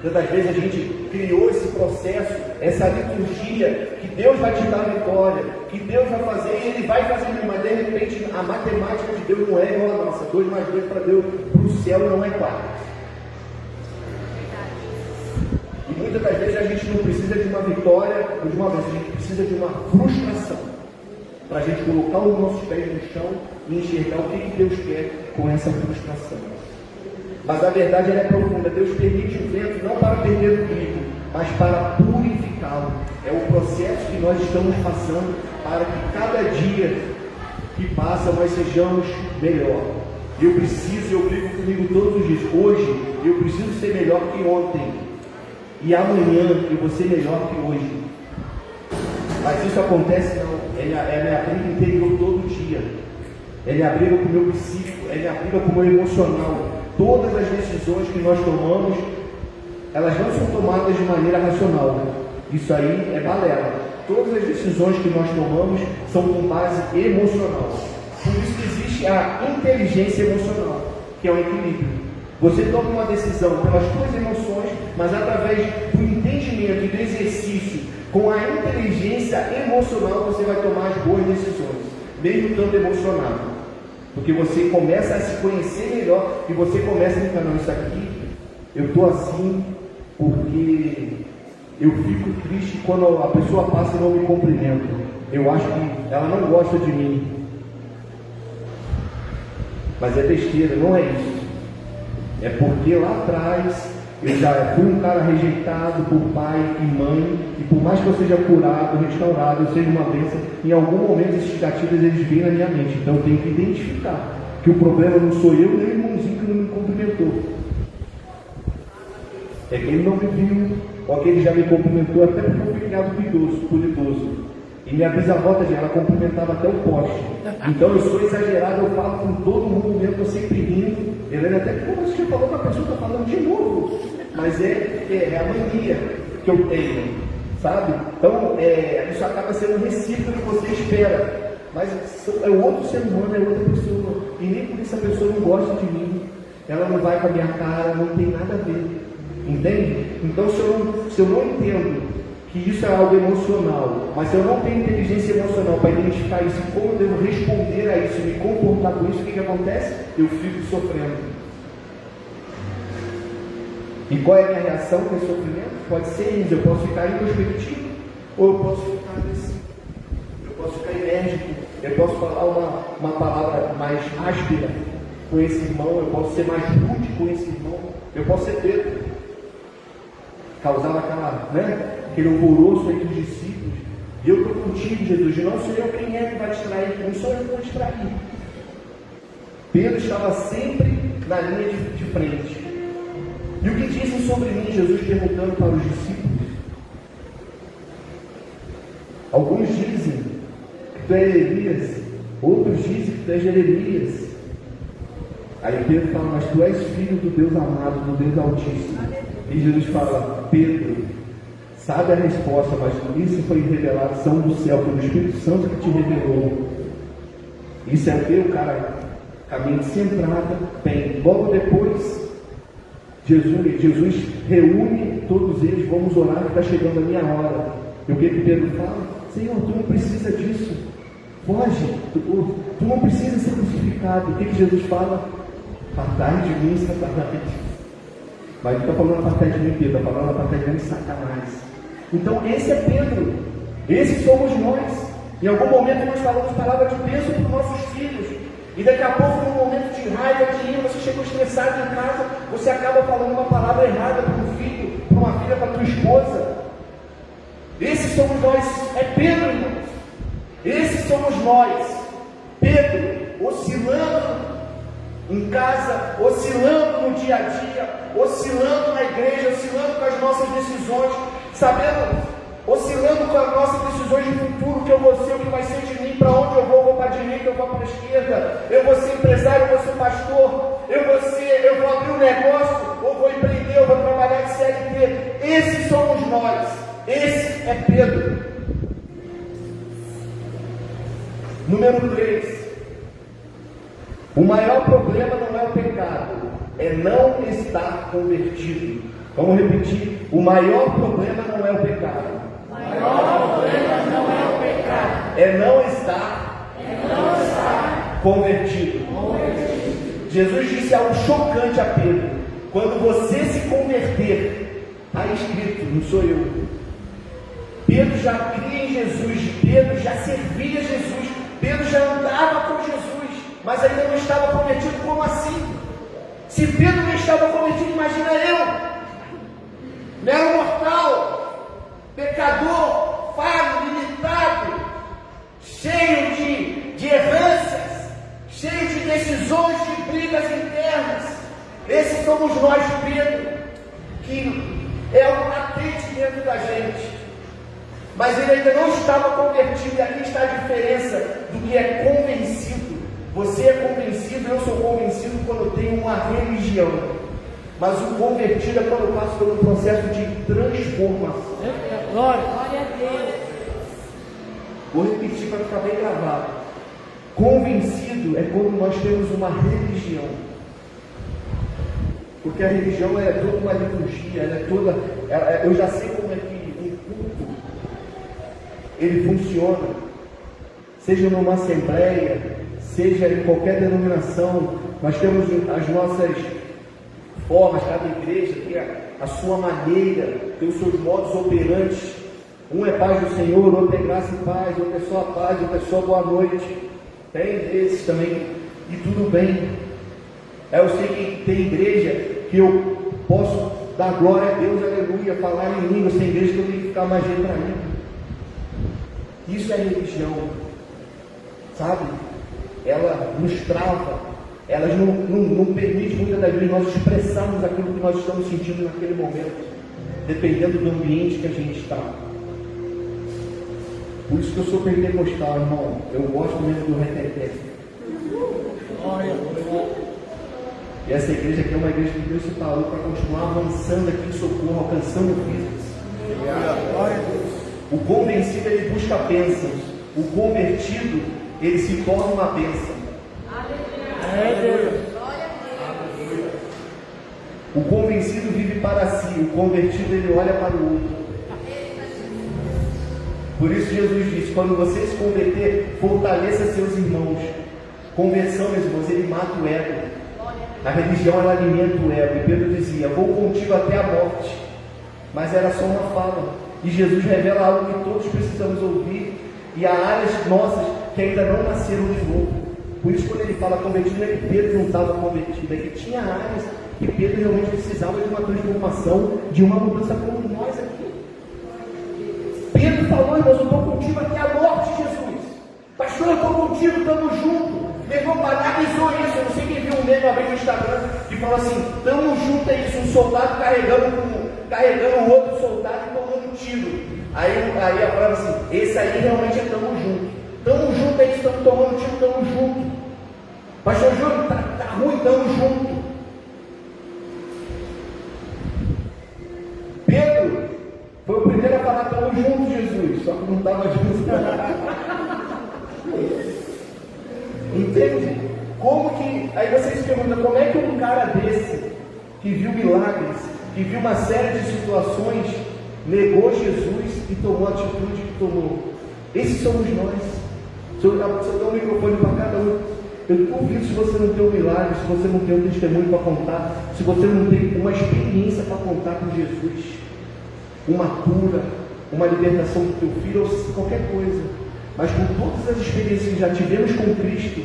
Speaker 4: Tantas vezes a gente criou esse processo, essa liturgia, que Deus vai te dar a vitória, que Deus vai fazer, e Ele vai fazer, mas de repente a matemática de Deus não é igual a nossa. 2 mais 2 para Deus, para o céu não é 4. E muitas das vezes a gente não precisa de uma vitória ou de uma vez, a gente precisa de uma frustração, para a gente colocar os nossos pés no chão e enxergar o que Deus quer com essa frustração. Mas a verdade, ela é profunda. Deus permite o vento não para perder o trigo, mas para purificá-lo. É o processo que nós estamos passando para que cada dia que passa nós sejamos melhor. Eu brigo comigo todos os dias. Hoje eu preciso ser melhor que ontem, e amanhã eu vou ser melhor que hoje. Mas isso acontece não. É minha briga interior todo dia. É minha briga com o meu psíquico, é minha briga com o meu emocional. Todas as decisões que nós tomamos, elas não são tomadas de maneira racional, né? Isso aí é balela. Todas as decisões que nós tomamos são com base emocional. Por isso que existe a inteligência emocional, que é o equilíbrio. Você toma uma decisão pelas suas emoções, mas através do entendimento e do exercício com a inteligência emocional, você vai tomar as boas decisões, mesmo estando emocionado. Porque você começa a se conhecer melhor e você começa a ficar: não, isso aqui, eu estou assim porque eu fico triste quando a pessoa passa e não me cumprimenta. Eu acho que ela não gosta de mim. Mas é besteira, não é isso. É porque lá atrás Eu já fui um cara rejeitado por pai e mãe, e por mais que eu seja curado, restaurado, eu seja uma bênção, em algum momento esses gatilhos eles vêm na minha mente. Então eu tenho que identificar que o problema não sou eu nem o irmãozinho que não me cumprimentou. É que ele não me viu, ou que ele já me cumprimentou, até porque eu fui criado por idoso. E minha bisavó, ela cumprimentava até o poste. Então eu sou exagerado, eu falo com todo mundo mesmo, eu sempre rindo. Helena até, pô, você já falou com a pessoa, está falando de novo. Mas é a mania que eu tenho, sabe? Então isso acaba sendo recíproco que você espera. Mas é outro ser humano, é outra pessoa. E nem por isso a pessoa não gosta de mim. Ela não vai com a minha cara, não tem nada a ver. Entende? Então se eu não entendo que isso é algo emocional, mas se eu não tenho inteligência emocional para identificar isso, como eu devo responder a isso, me comportar com isso, o que acontece? Eu fico sofrendo. E qual é a minha reação com esse sofrimento? Pode ser isso, eu posso ficar introspectivo, ou eu posso ficar agressivo, eu posso ficar enérgico, eu posso falar uma palavra mais áspera com esse irmão, eu posso ser mais rude com esse irmão, eu posso ser Pedro, causar aquele alvoroço entre os discípulos. E eu estou contigo, Jesus, não sou eu quem é que vai te trair, não sou eu que vou te trair. Pedro estava sempre na linha de frente. E o que dizem sobre mim, Jesus perguntando para os discípulos? Alguns dizem que tu és Elias, outros dizem que tu és Jeremias. Aí Pedro fala, mas tu és filho do Deus amado, do Deus Altíssimo. E Jesus fala, Pedro, sabe a resposta, mas isso foi revelação do céu, foi o Espírito Santo que te revelou. Isso é o que o cara caminho de entrada tem. Logo depois, Jesus reúne todos eles, vamos orar que está chegando a minha hora. E o que Pedro fala? Senhor, tu não precisa disso. Foge, tu não precisa ser crucificado. O que Jesus fala? Apartai de mim, Satanás. Mas não está falando apartai de mim, Pedro, está falando apartai de mim, Satanás. Então esse é Pedro, esses somos nós. Em algum momento nós falamos palavras de peso para os nossos filhos, e daqui a pouco, num momento de raiva, de ira, você chegou estressado em casa, você acaba falando uma palavra errada para um filho, para uma filha, para a tua esposa. Esses somos nós, é Pedro, irmãos. Esses somos nós, Pedro, oscilando em casa, oscilando no dia a dia, oscilando na igreja, oscilando com as nossas decisões, sabendo, oscilando com as nossas decisões de futuro, que eu vou ser, o que vai ser de mim, para onde eu vou para a direita, eu vou para a esquerda, eu vou ser empresário, eu vou ser pastor, eu vou abrir um negócio, ou vou empreender, eu vou trabalhar de CLT. Esses somos nós, esse é Pedro. Número 3. O maior problema não é o pecado, é não estar convertido. Vamos repetir: o maior problema não é o pecado. O maior problema não é o pecado. É não estar convertido. Jesus disse algo chocante a Pedro: quando você se converter, está escrito, não sou eu. Pedro já cria em Jesus, Pedro já servia Jesus, Pedro já andava com Jesus, mas ainda não estava convertido. Como assim? Se Pedro não estava convertido, imagina eu, mero mortal, pecador, falho, limitado, cheio de errâncias, cheio de decisões, de brigas internas. Esses somos nós, Pedro, que é algo latente dentro da gente, mas ele ainda não estava convertido. E aqui está a diferença do que é convencido. Você é convencido, eu sou convencido quando eu tenho uma religião, mas o convertido é quando eu passo por um processo de transformação.
Speaker 2: Glória a Deus.
Speaker 4: Vou repetir para ficar bem gravado. Convencido é quando nós temos uma religião, porque a religião é toda uma liturgia, ela é toda, eu já sei como é que um culto ele funciona, seja numa assembleia, seja em qualquer denominação. Nós temos as nossas formas, cada igreja tem a sua maneira, tem os seus modos operantes. Um é paz do Senhor, outro é graça e paz, outro é só a paz, outro é só boa noite. Tem esses também, e tudo bem. Eu sei que tem igreja que eu posso dar glória a Deus, aleluia, falar em língua, sem igreja que eu tenho que ficar mais retraído. Isso é religião, sabe? Ela nos trava, ela não permite muitas das vezes nós expressarmos aquilo que nós estamos sentindo naquele momento, dependendo do ambiente que a gente está. Por isso que eu sou pentecostal, irmão. Eu gosto mesmo do reteté. E essa igreja aqui é uma igreja que Deus se parou para continuar avançando aqui em socorro, alcançando vidas. O convencido, ele busca bênçãos. O convertido, ele se torna uma bênção. O convencido vive para si. O convertido, ele olha para o outro. Por isso Jesus disse, quando você se converter, fortaleça seus irmãos. Conversão, meus irmãos, ele mata o ego. A religião, ela alimenta o ego. E Pedro dizia, vou contigo até a morte. Mas era só uma fala. E Jesus revela algo que todos precisamos ouvir. E há áreas nossas que ainda não nasceram de novo. Por isso, quando ele fala convertido, não é que Pedro não estava convertido, é que tinha áreas que Pedro realmente precisava de uma transformação, de uma mudança como nós aqui. Pedro falou, irmãos, eu estou contigo até a morte, Jesus. Pastor, eu estou contigo, estamos juntos. Levou banalizou isso. Eu não sei quem viu um meme uma vez no Instagram que fala assim: estamos juntos, é isso, um soldado carregando o outro soldado e tomando um tiro. Aí a frase assim: esse aí realmente é estamos juntos. Estamos juntos, é isso, estamos tomando tiro, estamos juntos. Pastor Júlio, tá ruim, estamos juntos. Pedro foi o primeiro a falar: estamos juntos, Jesus. Só que não estava junto. Entende? Como que, aí você se pergunta, como é que um cara desse, que viu milagres, que viu uma série de situações, negou Jesus e tomou a atitude que tomou? Esses somos nós. Se eu der um microfone para cada um, eu duvido se você não tem um milagre, se você não tem um testemunho para contar, se você não tem uma experiência para contar com Jesus, uma cura, uma libertação do teu filho, ou qualquer coisa. Mas com todas as experiências que já tivemos com Cristo,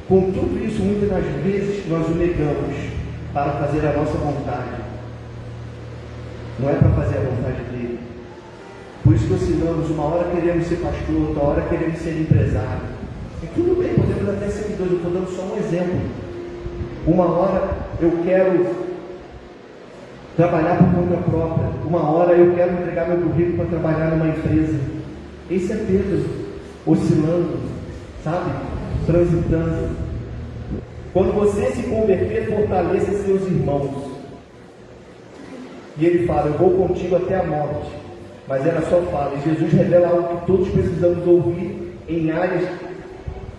Speaker 4: com tudo isso, muitas das vezes nós o negamos para fazer a nossa vontade. Não é para fazer a vontade dele. Por isso que oscilamos, uma hora queremos ser pastor, outra hora queremos ser empresário. E tudo bem, podemos até ser dois, eu estou dando só um exemplo. Uma hora eu quero trabalhar por conta própria, uma hora eu quero entregar meu currículo para trabalhar numa empresa. Esse é Pedro. Oscilando, sabe? Transitando. Quando você se converter, fortaleça seus irmãos. E ele fala: eu vou contigo até a morte. Mas ela só fala. E Jesus revela algo que todos precisamos ouvir em áreas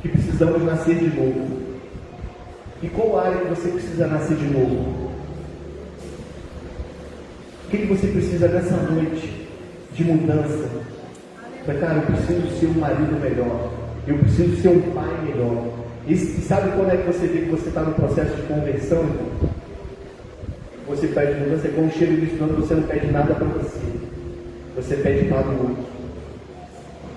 Speaker 4: que precisamos nascer de novo. E qual área que você precisa nascer de novo? O que você precisa nessa noite de mudança? Cara, eu preciso ser um marido melhor, eu preciso ser um pai melhor. E sabe quando é que você vê que você está no processo de conversão, irmão? Você pede mudança, é quando chega nisso, você não pede nada para você pede para o outro.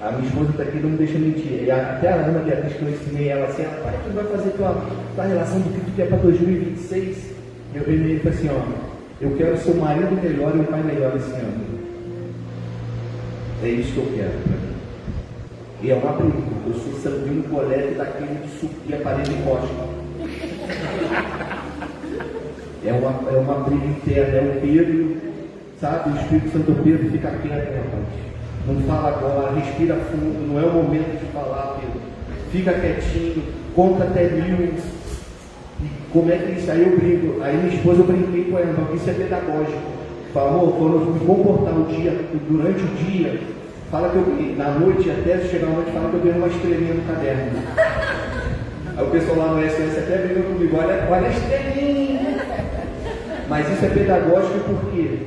Speaker 4: A minha esposa está aqui, não me deixa mentir. E até a Ana Beatriz, que eu ensinei ela assim: pai, tu vai fazer tua relação do que tu quer para 2026. E eu vejo ele e falei assim: ó, eu quero ser um marido melhor e um pai melhor esse ano. É isso que eu quero para mim. E é uma briga. Eu sou sanguíneo colete daquele de subir a parede cósmica. É uma briga interna. É o Pedro, sabe? O Espírito Santo Pedro, fica quieto, rapaz. Não fala agora, respira fundo. Não é o momento de falar, Pedro. Fica quietinho, conta até 1000. E como é que isso? Aí eu brinco. Aí minha esposa, eu brinquei com ela, porque isso é pedagógico. Fala: amor, quando eu me comportar durante o dia, fala que eu, na noite, até chegar a noite, fala que eu ganhei uma estrelinha no caderno. Aí o pessoal lá no SOS até briga comigo: olha a estrelinha. Mas isso é pedagógico por quê?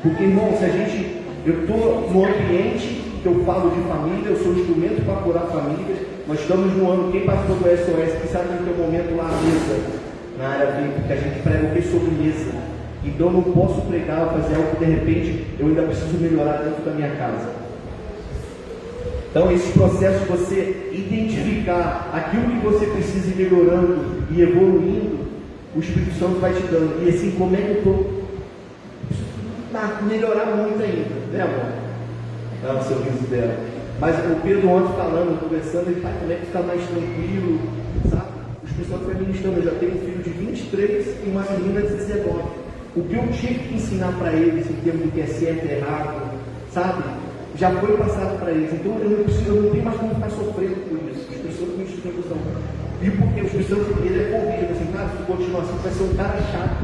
Speaker 4: Porque, irmão, eu estou no ambiente que eu falo de família, eu sou instrumento para curar famílias. Nós estamos no ano, quem passou do SOS, que sabe que tem um momento lá à mesa, na área bíblica, que a gente prega o que sobre mesa. Então eu não posso pregar, fazer algo que de repente eu ainda preciso melhorar dentro da minha casa. Então esse processo de você identificar aquilo que você precisa ir melhorando e evoluindo, o Espírito Santo vai te dando. E assim, como é que eu estou melhorar muito ainda, né, amor? Não, o sorriso dela. Mas o Pedro ontem falando, conversando, ele como é que fica mais tranquilo, sabe? Os pessoal que foi ministrando, eu já tenho um filho de 23 e uma menina de 19. O que eu tive que ensinar para eles em termos do que é certo e errado, sabe? Já foi passado para eles. Então eu não tenho mais como ficar sofrendo por isso. As pessoas que me explicam. E porque as pessoas, ele é convicto, assim, cara, se tu continuar assim, vai ser um cara chato.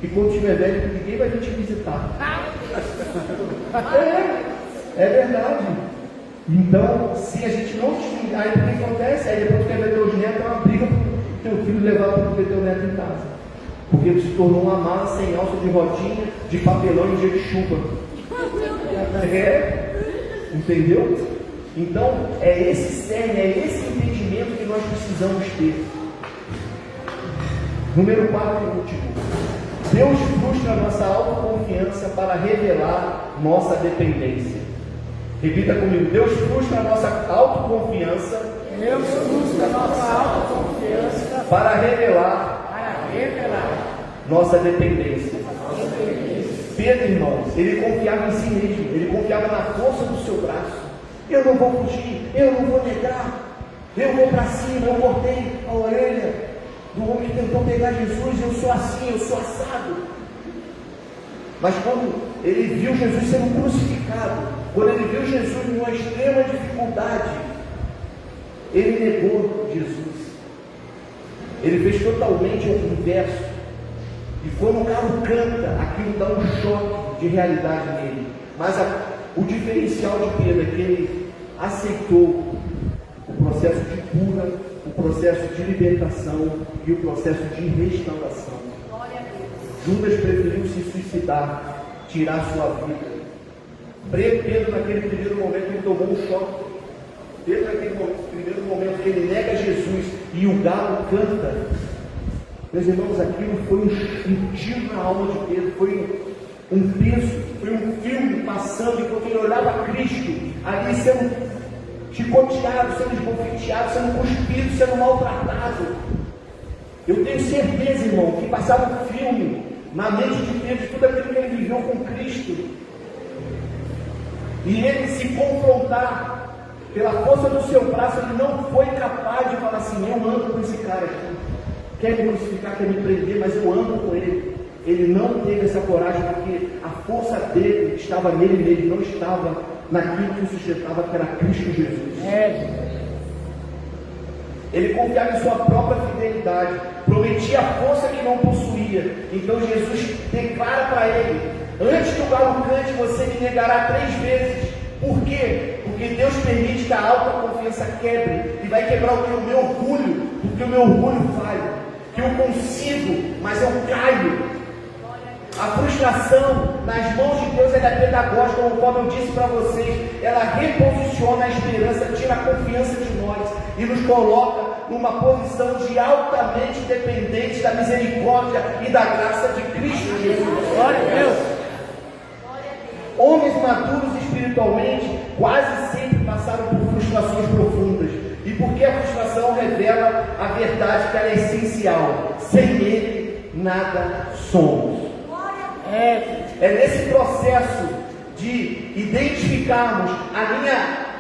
Speaker 4: E quando tiver velho, ninguém vai vir te visitar. É verdade. Então, se a gente não desligar, aí o que acontece? Aí depois que vai ter os netos, é uma briga para o teu filho levar para ter teu neto em casa. Porque ele se tornou uma mala sem alça de rodinha, de papelão e dia de chuva. Entendeu? Então, é esse cerne, é esse entendimento que nós precisamos ter. Número 4 e último. Deus frustra a nossa autoconfiança para revelar nossa dependência. Repita comigo. Deus frustra a nossa autoconfiança.
Speaker 3: Deus frustra a nossa autoconfiança
Speaker 4: para revelar nossa dependência. Pedro, irmãos, ele confiava em si mesmo, ele confiava na força do seu braço. Eu não vou fugir, eu não vou negar, eu vou para cima, eu cortei a orelha do homem que tentou pegar Jesus, eu sou assim, eu sou assado. Mas quando ele viu Jesus sendo crucificado, quando ele viu Jesus numa extrema dificuldade, ele negou Jesus. Ele fez totalmente o inverso. E quando o carro canta, aquilo dá um choque de realidade nele. Mas o diferencial de Pedro é que ele aceitou o processo de cura, o processo de libertação e o processo de restauração. Judas preferiu se suicidar, tirar sua vida. Pedro, naquele primeiro momento, ele tomou um choque. Pedro, naquele primeiro momento, ele nega Jesus e o galo canta. Meus irmãos, aquilo foi um tiro na alma de Pedro, foi um peso, foi um filme passando enquanto ele olhava a Cristo, ali sendo chicoteado, sendo esbofeteado, sendo cuspido, sendo maltratado. Eu tenho certeza, irmão, que passava um filme na mente de Pedro, de tudo aquilo que ele viveu com Cristo. E ele se confrontar pela força do seu braço, ele não foi capaz de falar assim: eu ando com esse cara aqui. Quer me crucificar, quer me prender, mas eu ando com ele. Ele não teve essa coragem porque a força dele estava nele, ele não estava naquilo que o sustentava, que era Cristo Jesus. Ele confiava em sua própria fidelidade, prometia a força que não possuía. Então Jesus declara para ele: antes que o galo cante, você me negará 3 vezes. Por quê? Porque Deus permite que a autoconfiança quebre e vai quebrar o que? O meu orgulho, porque o meu orgulho falha. Que eu consigo, mas eu caio. A frustração nas mãos de Deus ela é pedagógica, conforme eu disse para vocês. Ela reposiciona a esperança, tira a confiança de nós e nos coloca numa posição de altamente dependente da misericórdia e da graça de Cristo Jesus. Glória a Deus. Homens maduros espiritualmente quase sempre passaram por frustrações profundas. E porque a frustração revela a verdade que ela é essencial. Sem ele, nada somos. É nesse processo de identificarmos a minha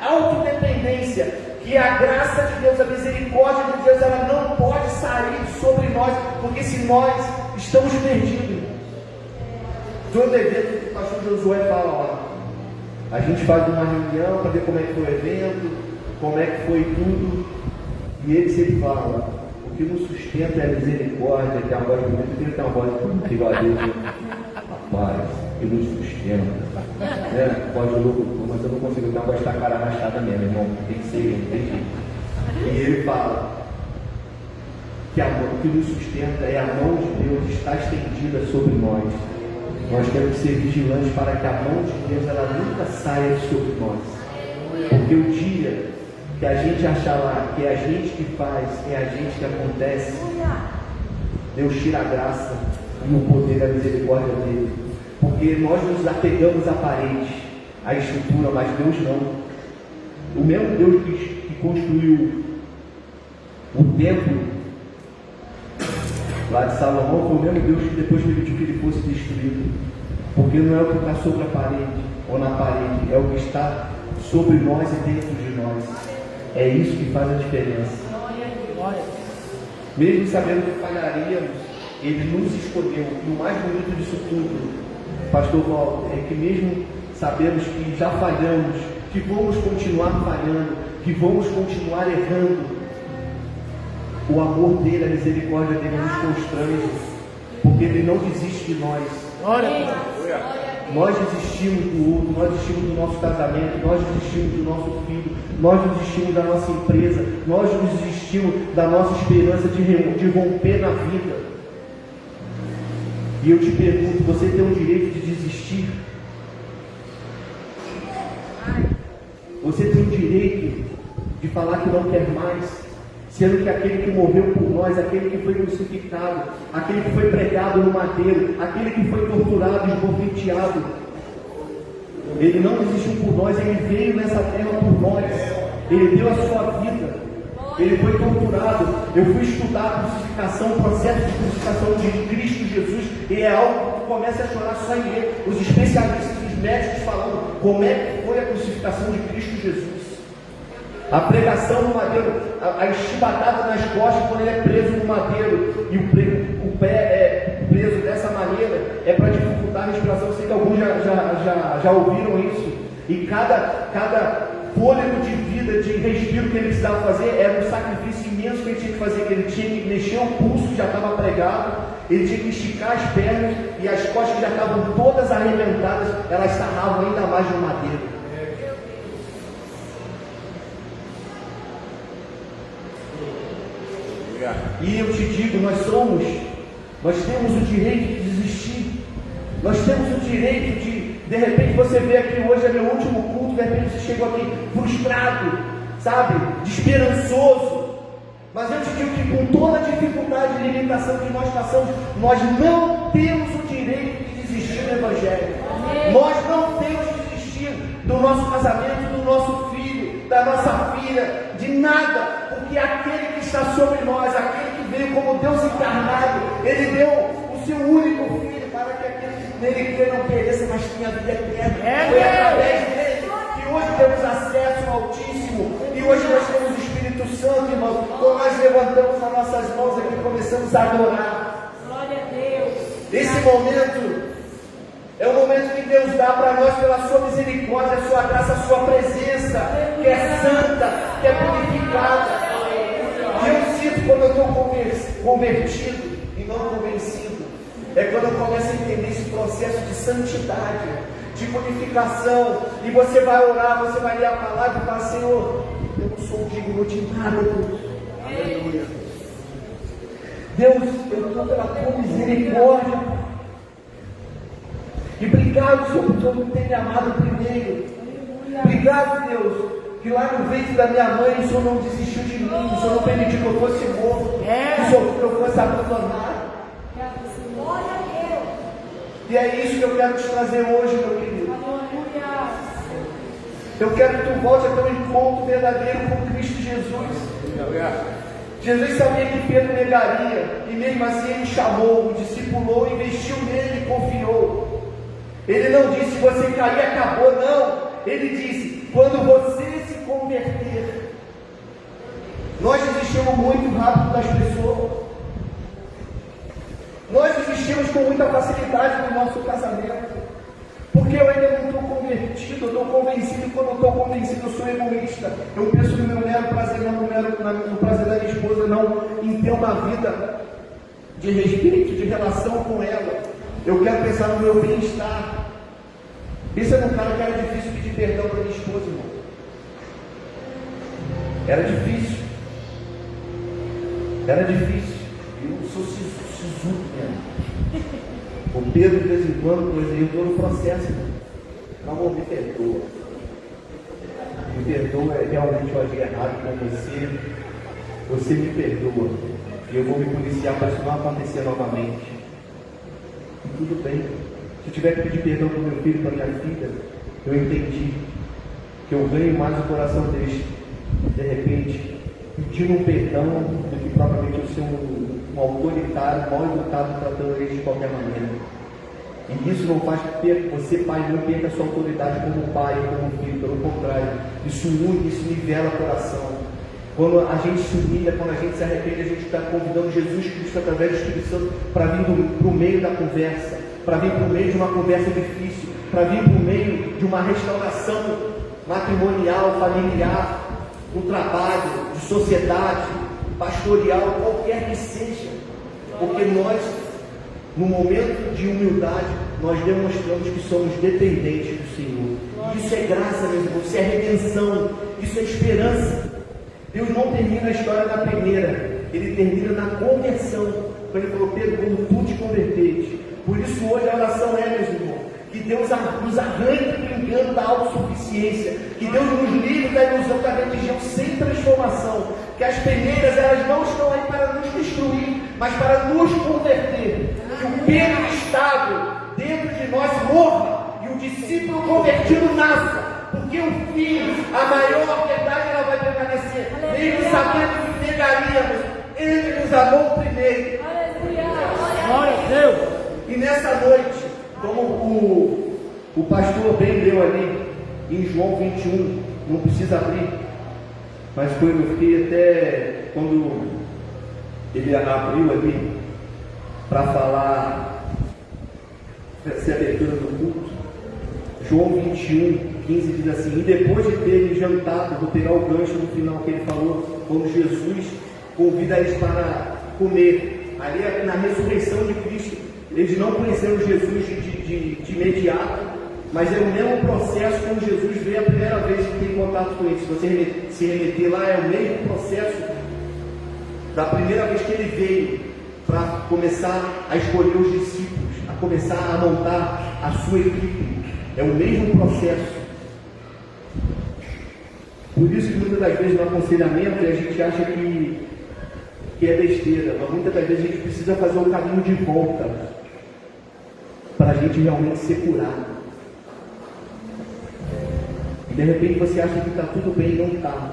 Speaker 4: autodependência que a graça de Deus, a misericórdia de Deus, ela não pode sair sobre nós, porque se nós estamos perdidos. Todo evento que o pastor Josué fala, ó, a gente faz uma reunião para ver como é que foi o evento, como é que foi tudo, e ele sempre fala: o que nos sustenta é a misericórdia, que é a voz bonita. Tem que ter uma voz igual a Deus, rapaz, que nos sustenta, pode louco, mas eu não consigo ter uma voz da cara rachada mesmo, irmão, tem que ser, não tem jeito. E ele fala que o que nos sustenta é a mão de Deus está estendida sobre nós. Nós temos que ser vigilantes para que a mão de Deus ela nunca saia sobre nós, porque o dia que a gente achar lá que é a gente que faz, é a gente que acontece, Deus tira a graça e o poder da misericórdia dele, porque nós nos apegamos à parede, à estrutura, mas Deus não. O mesmo Deus que construiu o templo lá de Salomão foi o mesmo Deus que depois permitiu que ele fosse destruído. Porque não é o que está sobre a parede ou na parede, é o que está sobre nós e dentro de nós. É isso que faz a diferença. Mesmo sabendo que falharíamos, Ele nos escolheu. E o mais bonito disso tudo, Pastor Walter, é que mesmo sabemos que já falhamos, que vamos continuar falhando, que vamos continuar errando, o amor dele, a misericórdia dele nos constrange, porque Ele não desiste de nós. Nós desistimos do outro, nós desistimos do nosso casamento, nós desistimos do nosso filho, nós desistimos da nossa empresa, nós desistimos da nossa esperança de romper na vida. E eu te pergunto, você tem o direito de desistir? Você tem o direito de falar que não quer mais, sendo que aquele que morreu por nós, aquele que foi crucificado, aquele que foi pregado no madeiro, aquele que foi torturado, esbofeteado, ele não desistiu por nós, ele veio nessa terra por nós, ele deu a sua vida, ele foi torturado. Eu fui estudar a crucificação, o processo de crucificação de Cristo Jesus, e é algo que começa a chorar só em ler. Os especialistas, os médicos falando como é que foi a crucificação de Cristo Jesus. A pregação no madeiro, a chibatada nas costas quando ele é preso no madeiro, e o pé é preso dessa maneira, é para dificultar a respiração. Eu sei que alguns já ouviram isso. E cada fôlego de vida, de respiro que ele precisava fazer, era um sacrifício imenso que ele tinha que fazer, que ele tinha que mexer o pulso que já estava pregado, ele tinha que esticar as pernas, e as costas que já estavam todas arrebentadas, elas sarravam ainda mais no madeiro. E eu te digo, nós temos o direito de desistir, nós temos o direito de repente você vê aqui hoje, é meu último culto, de repente você chegou aqui frustrado, sabe, desesperançoso, mas eu te digo que com toda a dificuldade e limitação que nós passamos, nós não temos o direito de desistir do Evangelho. Nós não temos que desistir do nosso casamento, do nosso filho, da nossa filha, de nada, porque aquele que está sobre nós, aquele que veio como Deus encarnado, Ele deu o seu único filho para que aquele que nele crê não pereça, mas tenha vida eterna. Foi através dele que hoje temos acesso ao Altíssimo, e hoje nós temos o Espírito Santo, irmãos. Quando nós levantamos as nossas mãos aqui e começamos a adorar,
Speaker 2: glória a Deus.
Speaker 4: Esse momento é o momento que Deus dá para nós pela sua misericórdia, a sua graça, a sua presença, que é santa, que é purificada. E eu sinto quando eu estou convertido e não convencido, é quando eu começo a entender esse processo de santidade, de purificação, e você vai orar, você vai ler a palavra e falar: Senhor, eu não sou digno de nada, Deus. Aleluia. Deus, eu estou pela tua misericórdia. E obrigado, Senhor, por todo mundo ter me amado primeiro. Obrigado, Deus, que lá no ventre da minha mãe o Senhor não desistiu de mim, o Senhor não permitiu que eu fosse morto, que eu fosse abandonado. E é isso que eu quero te trazer hoje, meu querido. Eu quero que tu volte a ter um encontro verdadeiro com Cristo Jesus. Jesus sabia que Pedro negaria, e mesmo assim ele chamou, o discipulou, investiu nele e confiou. Ele não disse: você cair, acabou, não. Ele disse: quando você se converter. Nós desistimos muito rápido das pessoas. Nós desistimos com muita facilidade do nosso casamento, porque eu ainda não estou convertido, eu estou convencido. Quando eu estou convencido, eu sou egoísta. Eu penso no meu mero prazer, não no prazer da minha esposa, não em ter uma vida de respeito, de relação com ela. Eu quero pensar no meu bem-estar. Pensa num cara que era difícil pedir perdão para minha esposa, irmão. Era difícil. Era difícil. Eu sou sisudo mesmo. O Pedro, de vez em quando, por exemplo, entrou no processo. Amor, me perdoa. Me perdoa, realmente eu agir errado com você. Você me perdoa. E eu vou me policiar para isso não acontecer novamente. E tudo bem. Se eu tiver que pedir perdão para o meu filho, para a minha filha, eu entendi que eu ganho mais o coração deles, de repente, pedindo um perdão, do que propriamente eu ser um autoritário, mal educado, tratando eles de qualquer maneira. E isso não faz com que você, pai, não perca a sua autoridade como pai ou como filho. Pelo contrário, isso une, isso nivela o coração. Quando a gente se humilha, quando a gente se arrepende, a gente está convidando Jesus Cristo através do Espírito Santo para vir para o meio da conversa, para vir para o meio de uma conversa difícil, para vir para o meio de uma restauração matrimonial, familiar, no trabalho, de sociedade, pastoral, qualquer que seja. Porque nós, no momento de humildade, nós demonstramos que somos dependentes do Senhor. Isso é graça, meu irmão, isso é redenção, isso é esperança. Deus não termina a história na peneira, Ele termina na conversão. Quando Ele falou, Pedro, quando tu te converteres. Por isso hoje a oração é, meus irmãos, que Deus nos arranque do engano da autossuficiência, que Deus nos livre da ilusão da religião sem transformação, que as peneiras elas não estão aí para nos destruir, mas para nos converter, que o Pedro Estado dentro de nós morra e o discípulo convertido nasça. Porque o fim, a maior verdade, ela vai permanecer. Mesmo sabendo que negaríamos, Ele nos amou primeiro.
Speaker 3: Glória a Deus.
Speaker 4: E nessa noite, como o pastor bem leu ali, em João 21, não precisa abrir, mas eu fiquei até, quando ele abriu ali, para falar, essa abertura do culto, João 21, 15 diz assim: e depois de terem jantado, vou pegar o gancho no final que ele falou, quando Jesus convida eles para comer, ali na ressurreição de Cristo, eles não conheceram Jesus de imediato, mas é o mesmo processo quando Jesus veio a primeira vez que tem contato com eles. Se você se remeter lá, é o mesmo processo da primeira vez que ele veio para começar a escolher os discípulos, a começar a montar a sua equipe. É o mesmo processo. Por isso que muitas das vezes no aconselhamento a gente acha que é besteira, mas muitas das vezes a gente precisa fazer um caminho de volta para a gente realmente ser curado. E de repente você acha que está tudo bem e não está.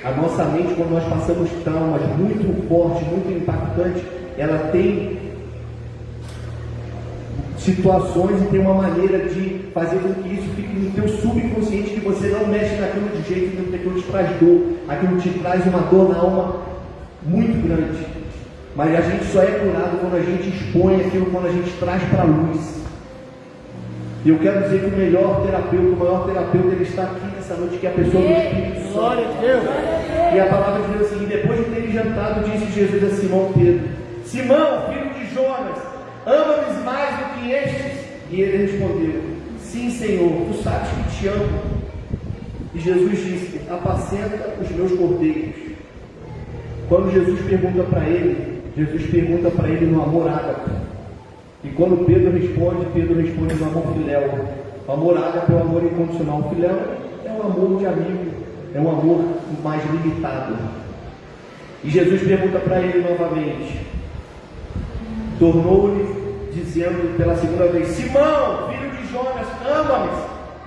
Speaker 4: A nossa mente, quando nós passamos traumas muito fortes, muito impactantes, ela tem situações e tem uma maneira de fazer com que isso fique no teu subconsciente, que você não mexe naquilo de jeito, porque aquilo te traz dor, aquilo te traz uma dor na alma muito grande. Mas a gente só é curado quando a gente expõe aquilo, quando a gente traz para a luz. E eu quero dizer que o melhor terapeuta, o maior terapeuta, ele está aqui nessa noite, que é a pessoa do Espírito Santo.
Speaker 3: Glória a Deus.
Speaker 4: E a palavra diz assim: depois de terem jantado, disse Jesus a Simão Pedro: Simão, filho de Jonas, ama-me mais do que estes? E ele respondeu: sim, Senhor, tu sabes que te amo. E Jesus disse: apacenta os meus cordeiros. Quando Jesus pergunta para ele no amor ágape. E quando Pedro responde no amor filéu. O amor ágape é o amor incondicional. O filéu é um amor de amigo, é um amor mais limitado. E Jesus pergunta para ele novamente, tornou-lhe, dizendo pela segunda vez: Simão, filho de Jonas, ama-me?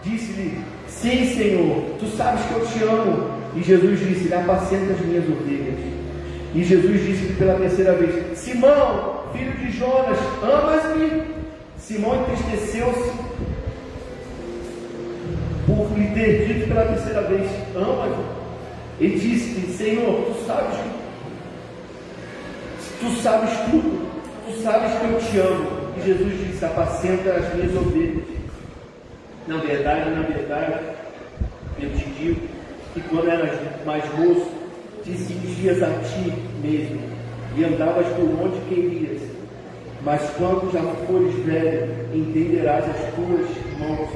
Speaker 4: Disse-lhe: sim, Senhor, tu sabes que eu te amo. E Jesus disse-lhe: apacenta as minhas ovelhas. E Jesus disse-lhe pela terceira vez: Simão, filho de Jonas, amas-me? Simão entristeceu-se por lhe ter dito pela terceira vez: ama-me? E disse-lhe: Senhor, tu sabes tudo, tu sabes que eu te amo. E Jesus disse: apacenta as minhas ovelhas. Na verdade, eu te digo que quando eras mais moço, te dirigias a ti mesmo e andavas por onde querias. Mas quando já fores velho, entenderás as tuas mãos,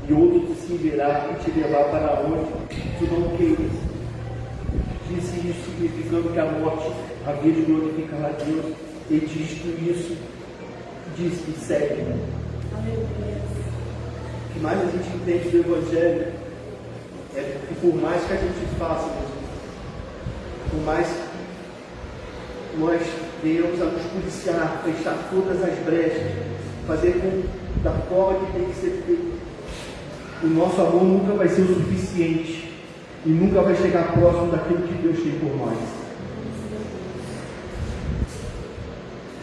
Speaker 4: e outro te servirá e te levar para onde tu não queres. Disse isso significando que a morte havia de glorificar a Deus. E dito isso, disse: segue-me. O que mais a gente entende do Evangelho é que por mais que a gente faça, por mais que nós venhamos a nos policiar, fechar todas as brechas, fazer da forma que tem que ser feito, o nosso amor nunca vai ser o suficiente e nunca vai chegar próximo daquilo que Deus tem por nós.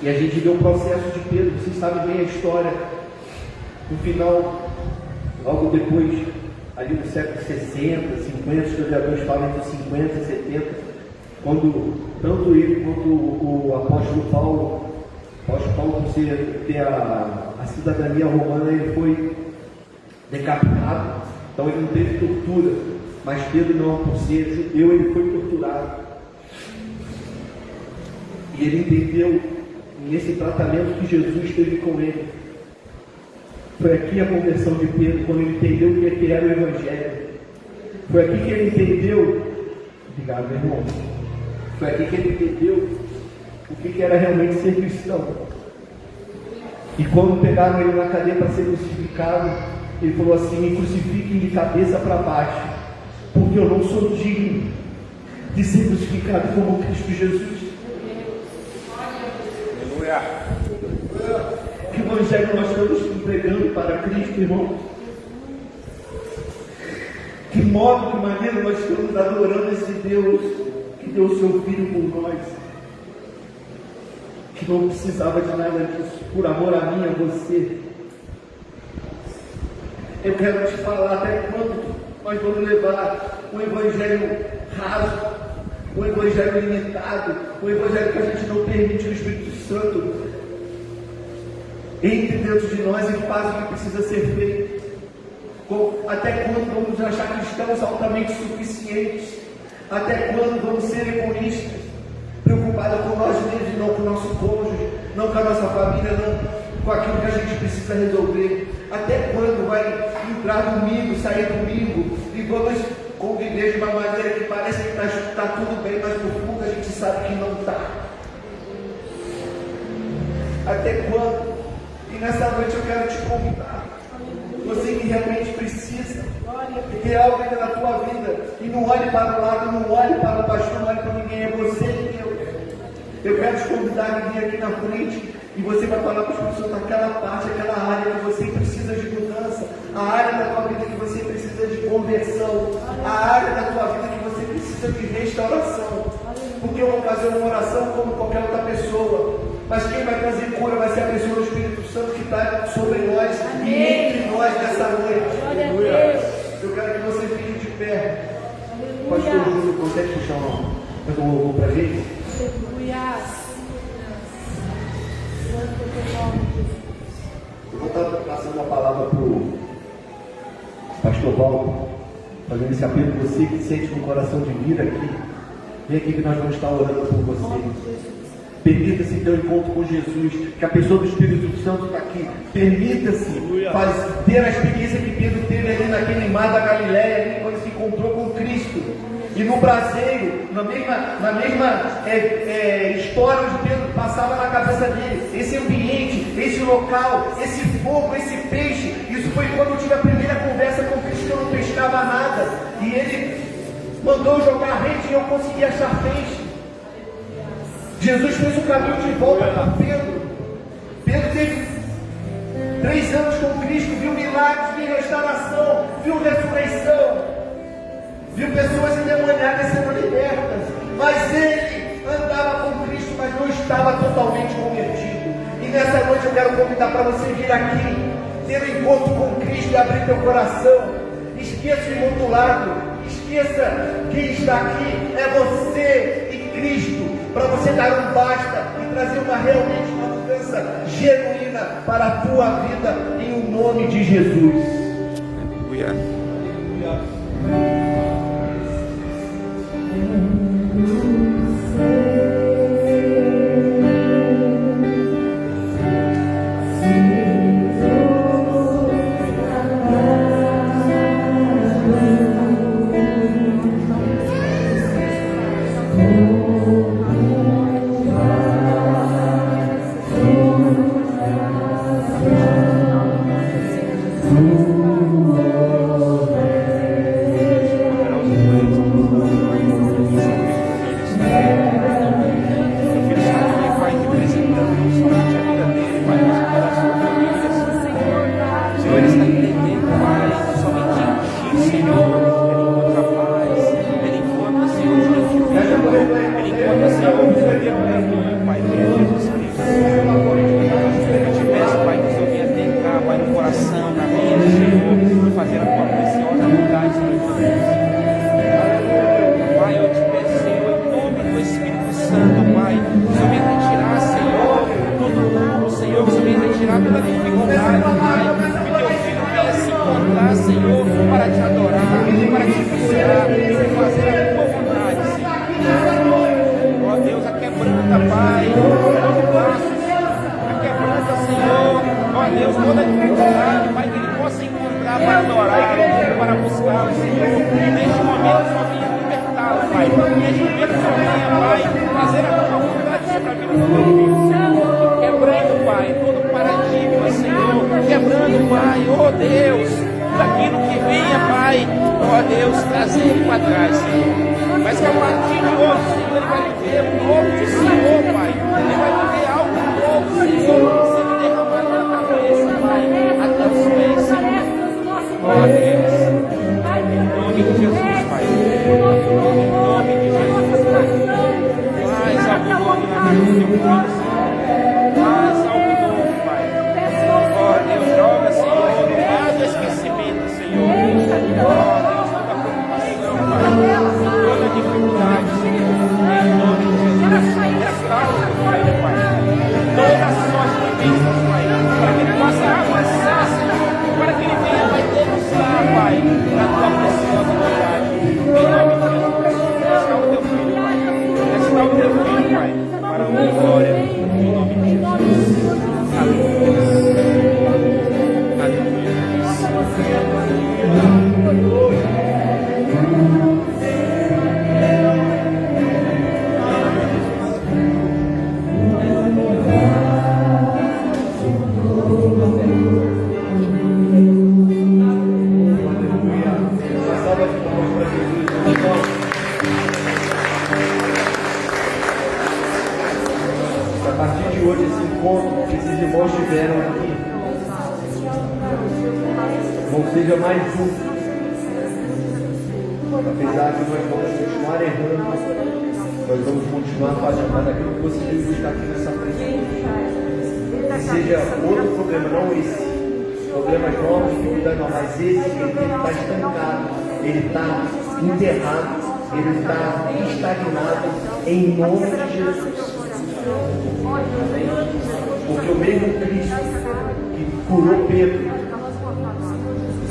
Speaker 4: E a gente vê o processo de Pedro, vocês sabem bem a história. No final, logo depois, ali no século 60, 50, os historiadores falam entre 50 e 70, quando tanto ele quanto o apóstolo Paulo, por ter a cidadania romana, ele foi decapitado. Então ele não teve tortura, mas Pedro não, por ser judeu, ele foi torturado. E ele entendeu nesse tratamento que Jesus teve com ele. Foi aqui a conversão de Pedro, quando ele entendeu o que era o Evangelho. Foi aqui que ele entendeu, obrigado, meu irmão. Foi aqui que ele entendeu o que era realmente ser cristão. E quando pegaram ele na cadeia para ser crucificado, ele falou assim: me crucifiquem de cabeça para baixo, porque eu não sou digno de ser crucificado como Cristo Jesus.
Speaker 1: Aleluia.
Speaker 4: Que evangelho nós estamos pregando para Cristo, irmão? Que modo, que maneira nós estamos adorando esse Deus que deu o seu Filho por nós, que não precisava de nada disso, por amor a mim e a você. Eu quero te falar até quando nós vamos levar um evangelho raso, um evangelho limitado, um evangelho que a gente não permite o Espírito Santo entre dentro de nós e faz o que precisa ser feito. Até quando vamos achar cristãos altamente suficientes? Até quando vamos ser egoístas, preocupados com nós mesmos, não com o nosso cônjuge, não com a nossa família, não com aquilo que a gente precisa resolver? Até quando vai entrar domingo, sair domingo e vamos conviver de uma maneira que parece que está tudo bem, mas no fundo a gente sabe que não está? Até quando? E nessa noite eu quero te convidar, você que realmente precisa ter algo ainda na tua vida, e não olhe para o lado, não olhe para o pastor, não olhe para ninguém, é você e Deus. Eu quero te convidar a vir aqui na frente e você vai falar para as pessoas naquela parte, aquela área que você precisa de mudança, a área da tua vida que você precisa de conversão, a área da tua vida que você precisa de restauração. Porque eu vou fazer uma oração como qualquer outra pessoa, mas quem vai trazer cura vai ser a pessoa do Espírito Santo que está sobre nós. Amém. E entre nós nessa noite. Aleluia. Eu quero que você fique de pé. Aleluia. Pastor Júlio, consegue puxar mais um louvor para a gente?
Speaker 2: Aleluia.
Speaker 4: Eu vou estar passando a palavra para o pastor Paulo, fazendo esse apelo. Você que sente no coração de vir aqui, vem aqui que nós vamos estar orando por você. Permita-se ter um encontro com Jesus, que a pessoa do Espírito Santo está aqui. Permita-se ter a experiência que Pedro teve ali naquele mar da Galileia, ali, quando se encontrou com Cristo. E no braseiro, na mesma história onde Pedro passava na cabeça dele, esse ambiente, esse local, esse fogo, esse peixe, isso foi quando eu tive a primeira conversa com Cristo, que eu não pescava nada, e ele mandou jogar a rede e eu consegui achar peixe. Jesus fez o caminho de volta para Pedro. Pedro teve 3 anos com Cristo, viu milagres, viu restauração, viu ressurreição, viu pessoas endemoniadas sendo libertas, mas ele andava com Cristo, mas não estava totalmente convertido. E nessa noite eu quero convidar para você vir aqui, ter um encontro com Cristo e abrir teu coração. Esqueça o imotulado, esqueça quem está aqui, é você e Cristo, para você dar um basta e trazer realmente uma mudança genuína para a tua vida, em o nome de Jesus. Aleluia.
Speaker 5: Oh iniciar e fazer a tua vontade, Senhor. Ó Deus, a quebranta, Pai, todo passo, a quebranta, Senhor. Ó Deus, toda dificuldade, Pai, que ele possa encontrar para adorar, para buscar o Senhor. E neste momento só venha libertá-lo, Pai. Neste momento só venha, Pai, fazer a tua vontade sobre a vida do teu filho. Quebrando, Pai, todo paradigma, Senhor. Quebrando, Pai, ó Deus, daquilo que venha, Pai, ó Deus, trazendo para trás, Senhor. Mas que a partir de hoje, Senhor, ele vai viver um novo de Senhor, Pai. Ele vai viver algo novo, Senhor, sendo derramado na cabeça, Pai, até os pés, Senhor. Ó Deus, em nome de Jesus, Pai. Em nome de Jesus, Pai. Faz algo novo na vida do teu filho, Senhor. Faz algo novo, Pai. Ó Deus, joga, Senhor, no mar do esquecimento, Senhor. Ó Deus, toda preocupação, Pai. Toda dificuldade, Senhor. Em nome de Jesus. Restaura o teu filho, Pai. Toda sorte de bênçãos, Pai. Para que ele possa avançar, Senhor. Para que ele venha, Pai, denunciar, Pai, na tua preciosa vontade. Em nome de Jesus. Restaura o teu filho, Pai. Restaura o teu filho, Pai. Para a tua glória. Em nome de Jesus. Aleluia.
Speaker 4: Não seja mais um. Apesar de nós vamos continuar errando, nós vamos continuar fazendo aquilo que você deve estar aqui nessa frente. Que seja outro problema, não esse. Problemas novos, dificuldades não, mas esse, ele está estancado, ele está enterrado, ele está estagnado em nome de Jesus. Porque o mesmo Cristo que curou Pedro,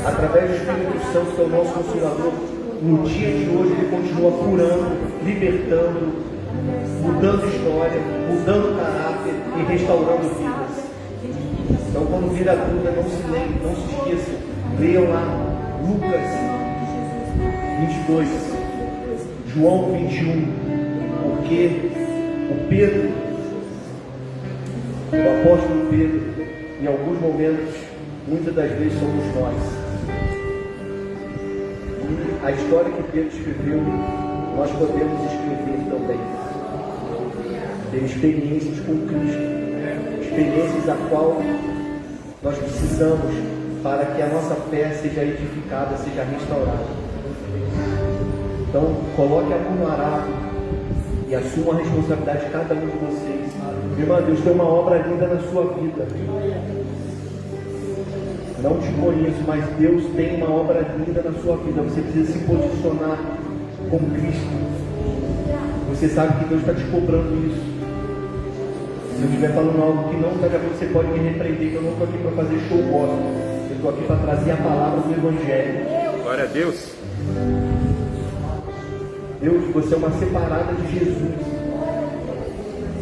Speaker 4: através do Espírito Santo, que é o nosso Consolador, no dia de hoje ele continua curando, libertando, mudando história, mudando caráter e restaurando vidas. Então, quando vir a dúvida, não se lembre, não se esqueça, leiam lá Lucas 22, João 21, porque o Pedro, o apóstolo Pedro, em alguns momentos, muitas das vezes somos nós. E a história que Pedro escreveu, nós podemos escrever também. Ter experiências com Cristo, experiências a qual nós precisamos para que a nossa fé seja edificada, seja restaurada. Então, coloque a mão no arado e assuma a responsabilidade de cada um de vocês. Irmã, Deus tem uma obra linda na sua vida. Não te conheço, mas Deus tem uma obra linda na sua vida. Você precisa se posicionar com Cristo. Você sabe que Deus está te cobrando isso. Se eu estiver falando algo que não está de acordo, você pode me repreender, que eu não estou aqui para fazer show gospel. Eu estou aqui para trazer a palavra do Evangelho.
Speaker 5: Glória a Deus.
Speaker 4: Deus, você é uma separada de Jesus.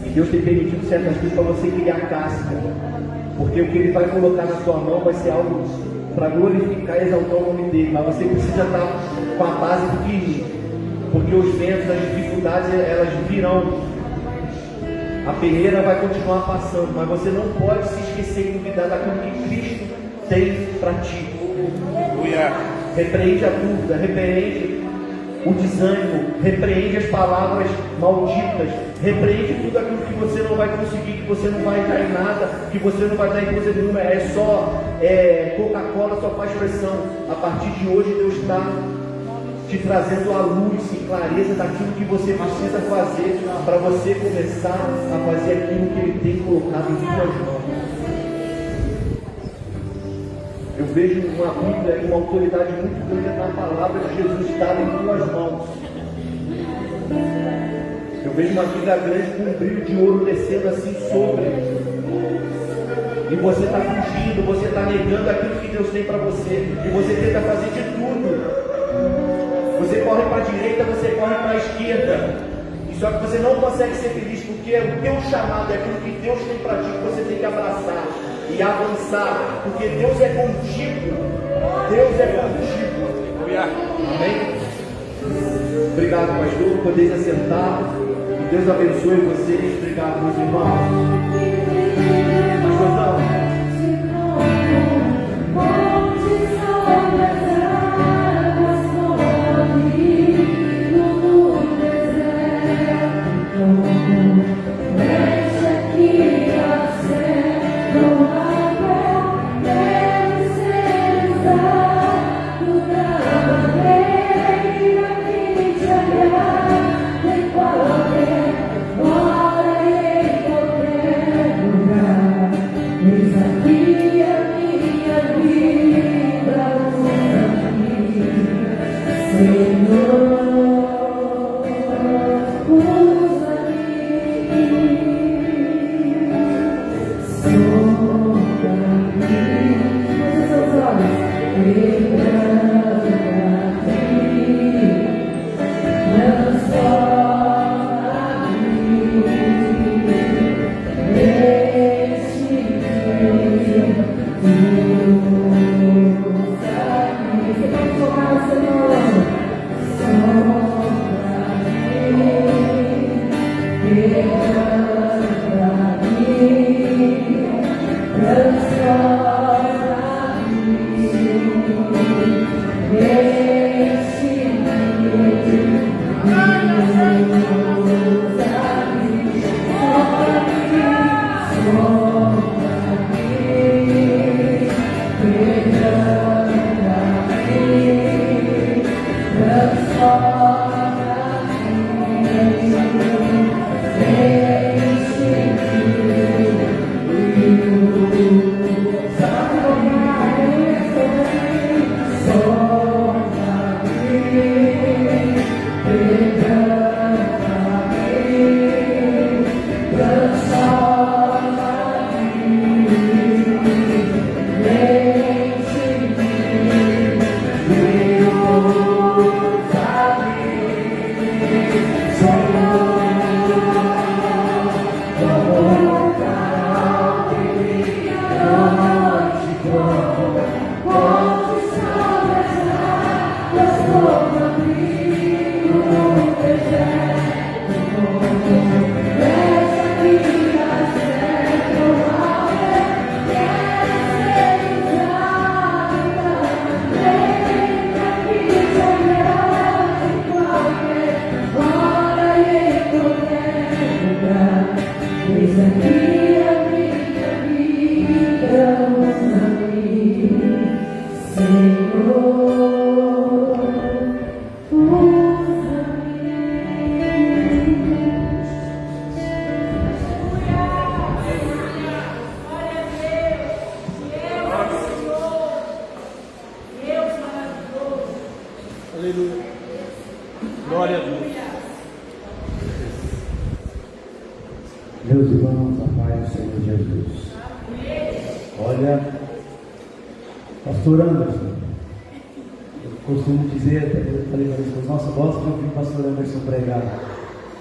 Speaker 4: E Deus tem permitido certas coisas para você criar casca. Porque o que Ele vai colocar na sua mão vai ser algo para glorificar e exaltar o nome dEle. Mas você precisa estar com a base firme. Porque os ventos, as dificuldades, elas virão. A peneira vai continuar passando. Mas você não pode se esquecer e duvidar daquilo que Cristo tem para ti. Repreende a dúvida, repreende o desânimo, repreende as palavras malditas, repreende tudo aquilo que você não vai conseguir, que você não vai dar em nada, que você não vai dar em coisa nenhuma, Coca-Cola só faz pressão. A partir de hoje Deus está te trazendo a luz e clareza daquilo que você precisa fazer para você começar a fazer aquilo que Ele tem colocado em suas mãos. Eu vejo uma Bíblia e uma autoridade muito grande na palavra de Jesus dada em tuas mãos. Eu vejo uma Bíblia grande com um brilho de ouro descendo assim sobre. E você está fugindo, você está negando aquilo que Deus tem para você. E você tenta fazer de tudo.
Speaker 1: Você corre para a direita, você corre para a esquerda. E só que você não consegue ser feliz porque o teu chamado é aquilo que Deus tem para ti, que você tem que abraçar e avançar, porque Deus é contigo. Deus é contigo. Amém? Obrigado, pastor. Podeis assentar. Que Deus abençoe vocês. Obrigado, meus irmãos. Pastorzão.
Speaker 3: Meus irmãos, a paz do Senhor Jesus. Olha, pastor Anderson, eu costumo dizer, até eu falei para vocês, nossa, gosto de ouvir o pastor Anderson pregar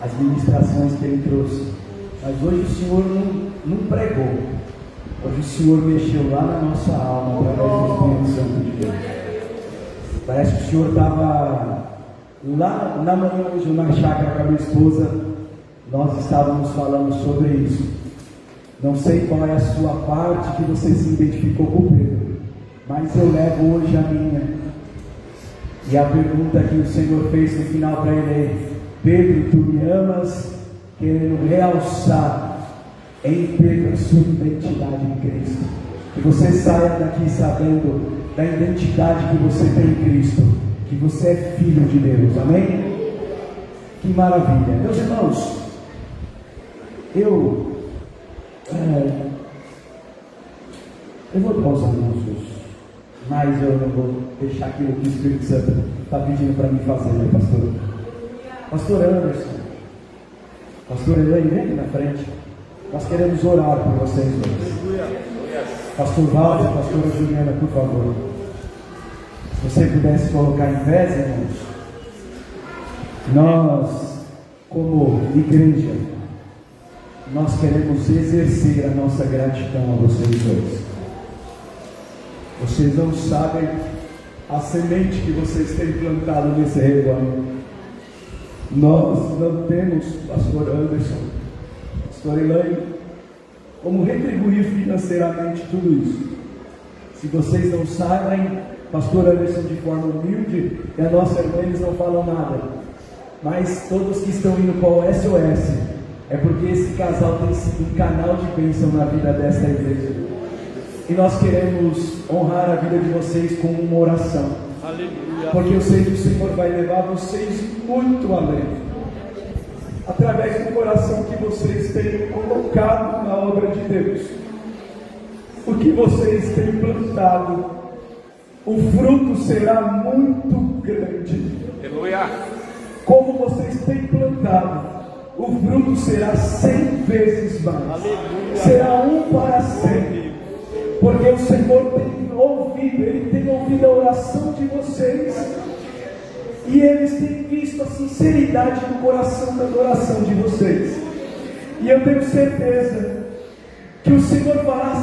Speaker 3: as ministrações que ele trouxe, mas hoje o Senhor não pregou, hoje o Senhor mexeu lá na nossa alma através do Espírito Santo de Deus. Parece que o Senhor estava lá na manhã hoje na chácara com a minha esposa. Nós estávamos falando sobre isso. Não sei qual é a sua parte que você se identificou com Pedro, mas eu levo hoje a minha. E a pergunta que o Senhor fez no final para ele é: Pedro, tu me amas? Querendo realçar em Pedro a sua identidade em Cristo. Que você saia daqui sabendo da identidade que você tem em Cristo, que você é filho de Deus. Amém? Que maravilha. Meus irmãos, eu vou dar os anúncios, mas eu não vou deixar aquilo que o Espírito Santo está pedindo para mim fazer, né, pastor? Pastor Anderson, pastor Elaine, vem aqui na frente. Nós queremos orar por vocês hoje. Pastor Walter, pastora Juliana, por favor. Se você pudesse colocar em pé, irmãos.
Speaker 6: Nós, como igreja, nós queremos exercer a nossa gratidão a vocês dois. Vocês não sabem a semente que vocês têm plantado nesse rebanho. Nós não temos, pastor Anderson, pastor Elaine, como retribuir financeiramente tudo isso. Se vocês não sabem, pastor Anderson de forma humilde e a nossa irmã, eles não falam nada. Mas todos que estão indo para o SOS, é porque esse casal tem sido um canal de bênção na vida desta igreja. E nós queremos honrar a vida de vocês com uma oração. Aleluia. Porque eu sei que o Senhor vai levar vocês muito além. Através do coração que vocês têm colocado na obra de Deus. O que vocês têm plantado, o fruto será muito grande. Aleluia. Como vocês têm plantado, o fruto será 100 vezes mais. Aleluia. Será 1 para 100. Porque o Senhor tem ouvido, Ele tem ouvido a oração de vocês, e eles têm visto a sinceridade do coração da adoração de vocês. E eu tenho certeza que o Senhor fará,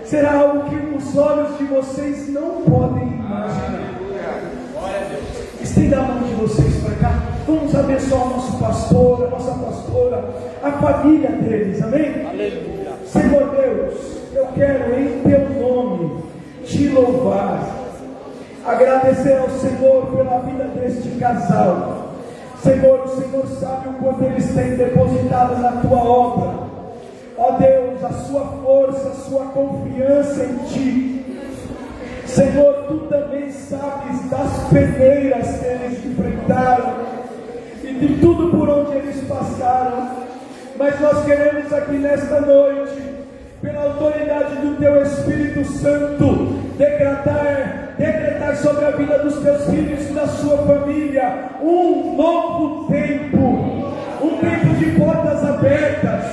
Speaker 6: será algo que os olhos de vocês não podem imaginar. Estenda a mão de vocês para cá. Vamos abençoar o nosso pastor, a nossa pastora, a família deles, amém? Aleluia. Senhor Deus, eu quero em teu nome te louvar, agradecer ao Senhor pela vida deste casal. Senhor, o Senhor sabe o quanto eles têm depositado na tua obra. Ó Deus, a sua força, a sua confiança em ti. Senhor, tu também sabes das peneiras que eles enfrentaram e de tudo por onde eles passaram. Mas nós queremos aqui nesta noite, pela autoridade do teu Espírito Santo, decretar sobre a vida dos teus filhos e da sua família um novo tempo, um tempo de portas abertas,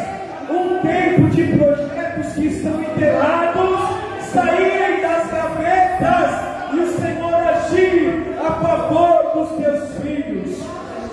Speaker 6: um tempo de projetos que estão enterados saírem das gavetas e o Senhor agir a favor dos teus filhos.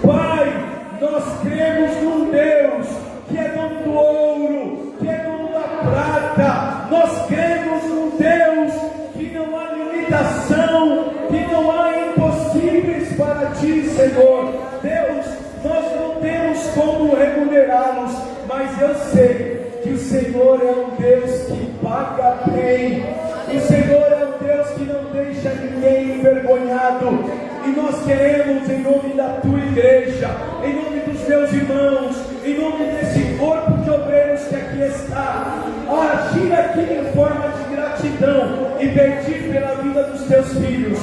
Speaker 6: Pai, nós cremos num Deus que é dono do ouro, que é dono da prata. Nós cremos num Deus que não há limitação, que não há impossíveis para ti, Senhor. Deus, nós não temos como remunerá-los, mas eu sei que o Senhor é um Deus que paga bem. O Senhor é um Deus que não deixa ninguém envergonhado. E nós queremos, em nome da tua igreja, em nome dos meus irmãos, em nome desse corpo de obreiros que aqui está, agir aqui em forma de gratidão e pedir pela vida dos teus filhos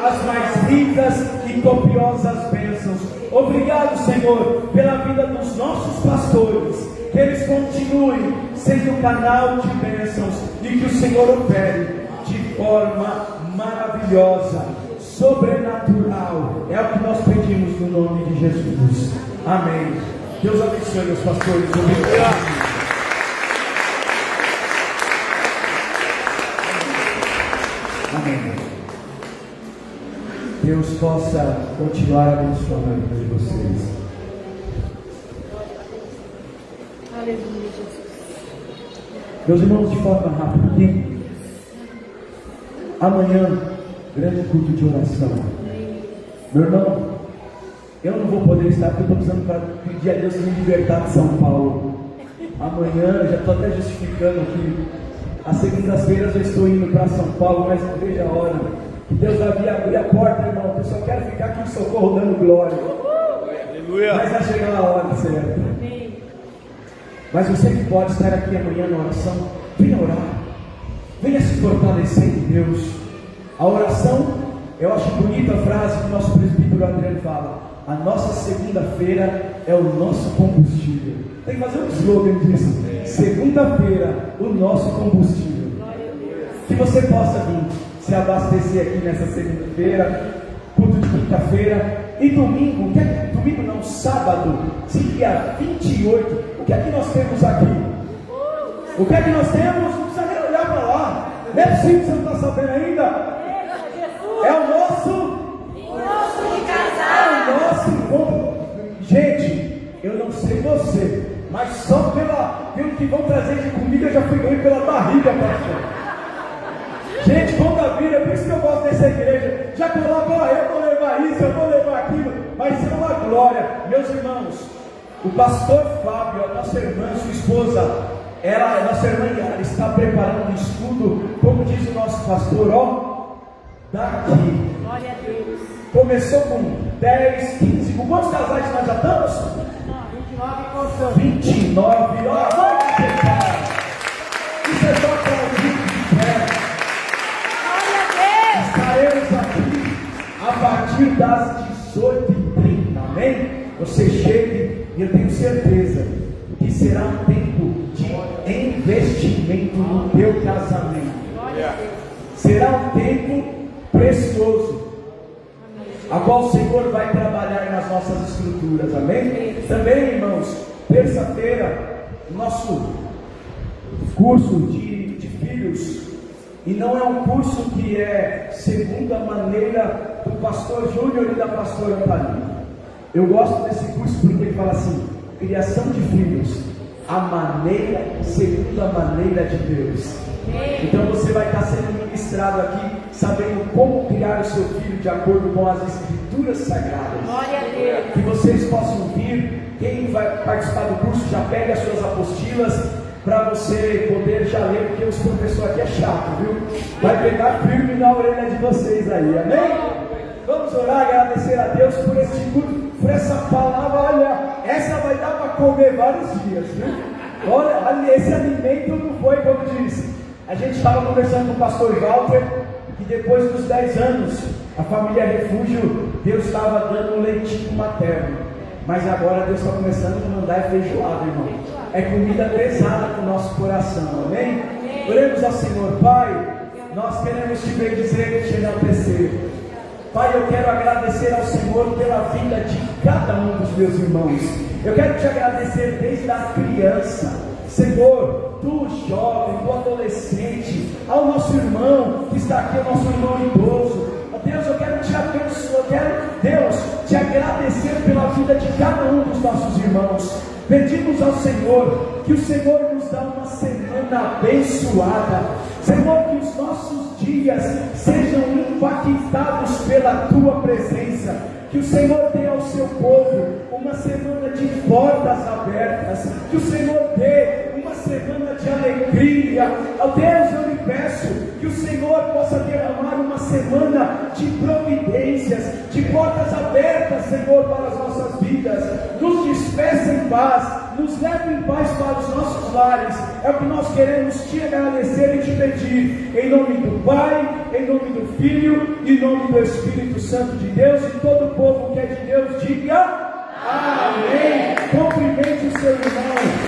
Speaker 6: as mais ricas e copiosas bênçãos. Obrigado, Senhor, pela vida dos nossos pastores, que eles continuem sendo canal de bênçãos e que o Senhor opere de forma maravilhosa, sobrenatural. É o que nós pedimos no nome de Jesus. Amém. Deus abençoe os pastores. Obrigado. Amém. Deus possa continuar abençoando a vida de vocês.
Speaker 2: Aleluia, Jesus.
Speaker 6: Meus irmãos, de forma rápida aqui, amanhã, grande culto de oração. Meu irmão, eu não vou poder estar porque eu estou precisando para pedir a Deus me libertar de São Paulo. Amanhã, já estou até justificando aqui, às segundas-feiras eu estou indo para São Paulo, mas não vejo a hora. Que Deus vai abrir a porta, irmão. Eu só quero ficar aqui em Socorro dando glória. Aleluia. Mas vai chegar a hora certa. Mas você que pode estar aqui amanhã na oração, venha orar, venha se fortalecer em Deus. A oração, eu acho bonita a frase que o nosso presbítero Adriano fala: a nossa segunda-feira é o nosso combustível. Tem que fazer um slogan disso: segunda-feira, o nosso combustível. Que você possa vir se abastecer aqui nessa segunda-feira, culto de quinta-feira e domingo. Domingo não, sábado, dia 28. O que é que nós temos aqui? O que é que nós temos? Não precisa nem olhar para lá. Não é possível que você não está sabendo ainda. É o nosso casal. É o nosso Eu não sei você, mas só pelo que vão trazer de comida eu já fui ganho pela barriga, pastor. Gente, conta a vida, por isso que eu gosto dessa igreja. Já coloca, eu vou levar isso, eu vou levar aquilo, vai ser uma glória. Meus irmãos, o pastor Fábio, a nossa irmã, sua esposa, a nossa irmã Yara, está preparando um estudo, como diz o nosso pastor, daqui.
Speaker 2: Glória a Deus.
Speaker 6: Começou com 10, 15, com quantos casais nós já estamos?
Speaker 2: 29 contando.
Speaker 6: 29, vamos pegar. Isso é só para o vídeo de pé. Estaremos aqui a partir das 18h30, amém? Você chegue e eu tenho certeza que será um tempo de investimento no teu casamento. Será um tempo precioso, a qual o Senhor vai trabalhar nas nossas estruturas, amém? Também, irmãos, terça-feira, nosso curso de filhos, e não é um curso que é segundo a maneira do pastor Júnior e da pastora Thalina. Eu gosto desse curso porque ele fala assim: criação de filhos, a maneira, segundo a maneira de Deus. Então você vai estar sendo ministrado aqui, sabendo como criar o seu filho de acordo com as escrituras sagradas.
Speaker 2: Glória a Deus.
Speaker 6: Que vocês possam vir. Quem vai participar do curso já pega as suas apostilas para você poder já ler, porque os professores aqui é chato, viu? Vai pegar firme na orelha de vocês aí, amém? Vamos orar, agradecer a Deus por este curso, por essa palavra. Olha, essa vai dar para comer vários dias, viu? Olha, esse alimento não foi como disse. A gente estava conversando com o pastor Walter, que depois dos 10 anos, a família Refúgio, Deus estava dando um leitinho materno. Mas agora Deus está começando a mandar feijoada, irmão. É comida pesada para o nosso coração, amém? Oremos ao Senhor. Pai, nós queremos te bendizer e te enaltecer. Pai, eu quero agradecer ao Senhor pela vida de cada um dos meus irmãos. Eu quero te agradecer desde a criança, Senhor, do jovem, do adolescente, ao nosso irmão que está aqui, ao nosso irmão idoso. Deus, eu quero te abençoar, eu quero, Deus, te agradecer pela vida de cada um dos nossos irmãos. Pedimos ao Senhor que o Senhor nos dá uma semana abençoada. Senhor, que os nossos dias sejam impactados pela tua presença. Que o Senhor dê ao seu povo uma semana de portas abertas. Que o Senhor dê uma semana de alegria. Ó Deus, eu lhe peço que o Senhor possa derramar uma semana de providências, de portas abertas, Senhor, para as nossas vidas. Nos despeça em paz, nos leve em paz para os nossos lares. É o que nós queremos te agradecer e te pedir, em nome do Pai, em nome do Filho e em nome do Espírito Santo de Deus. E todo o povo que é de Deus diga amém. Cumprimente o seu irmão.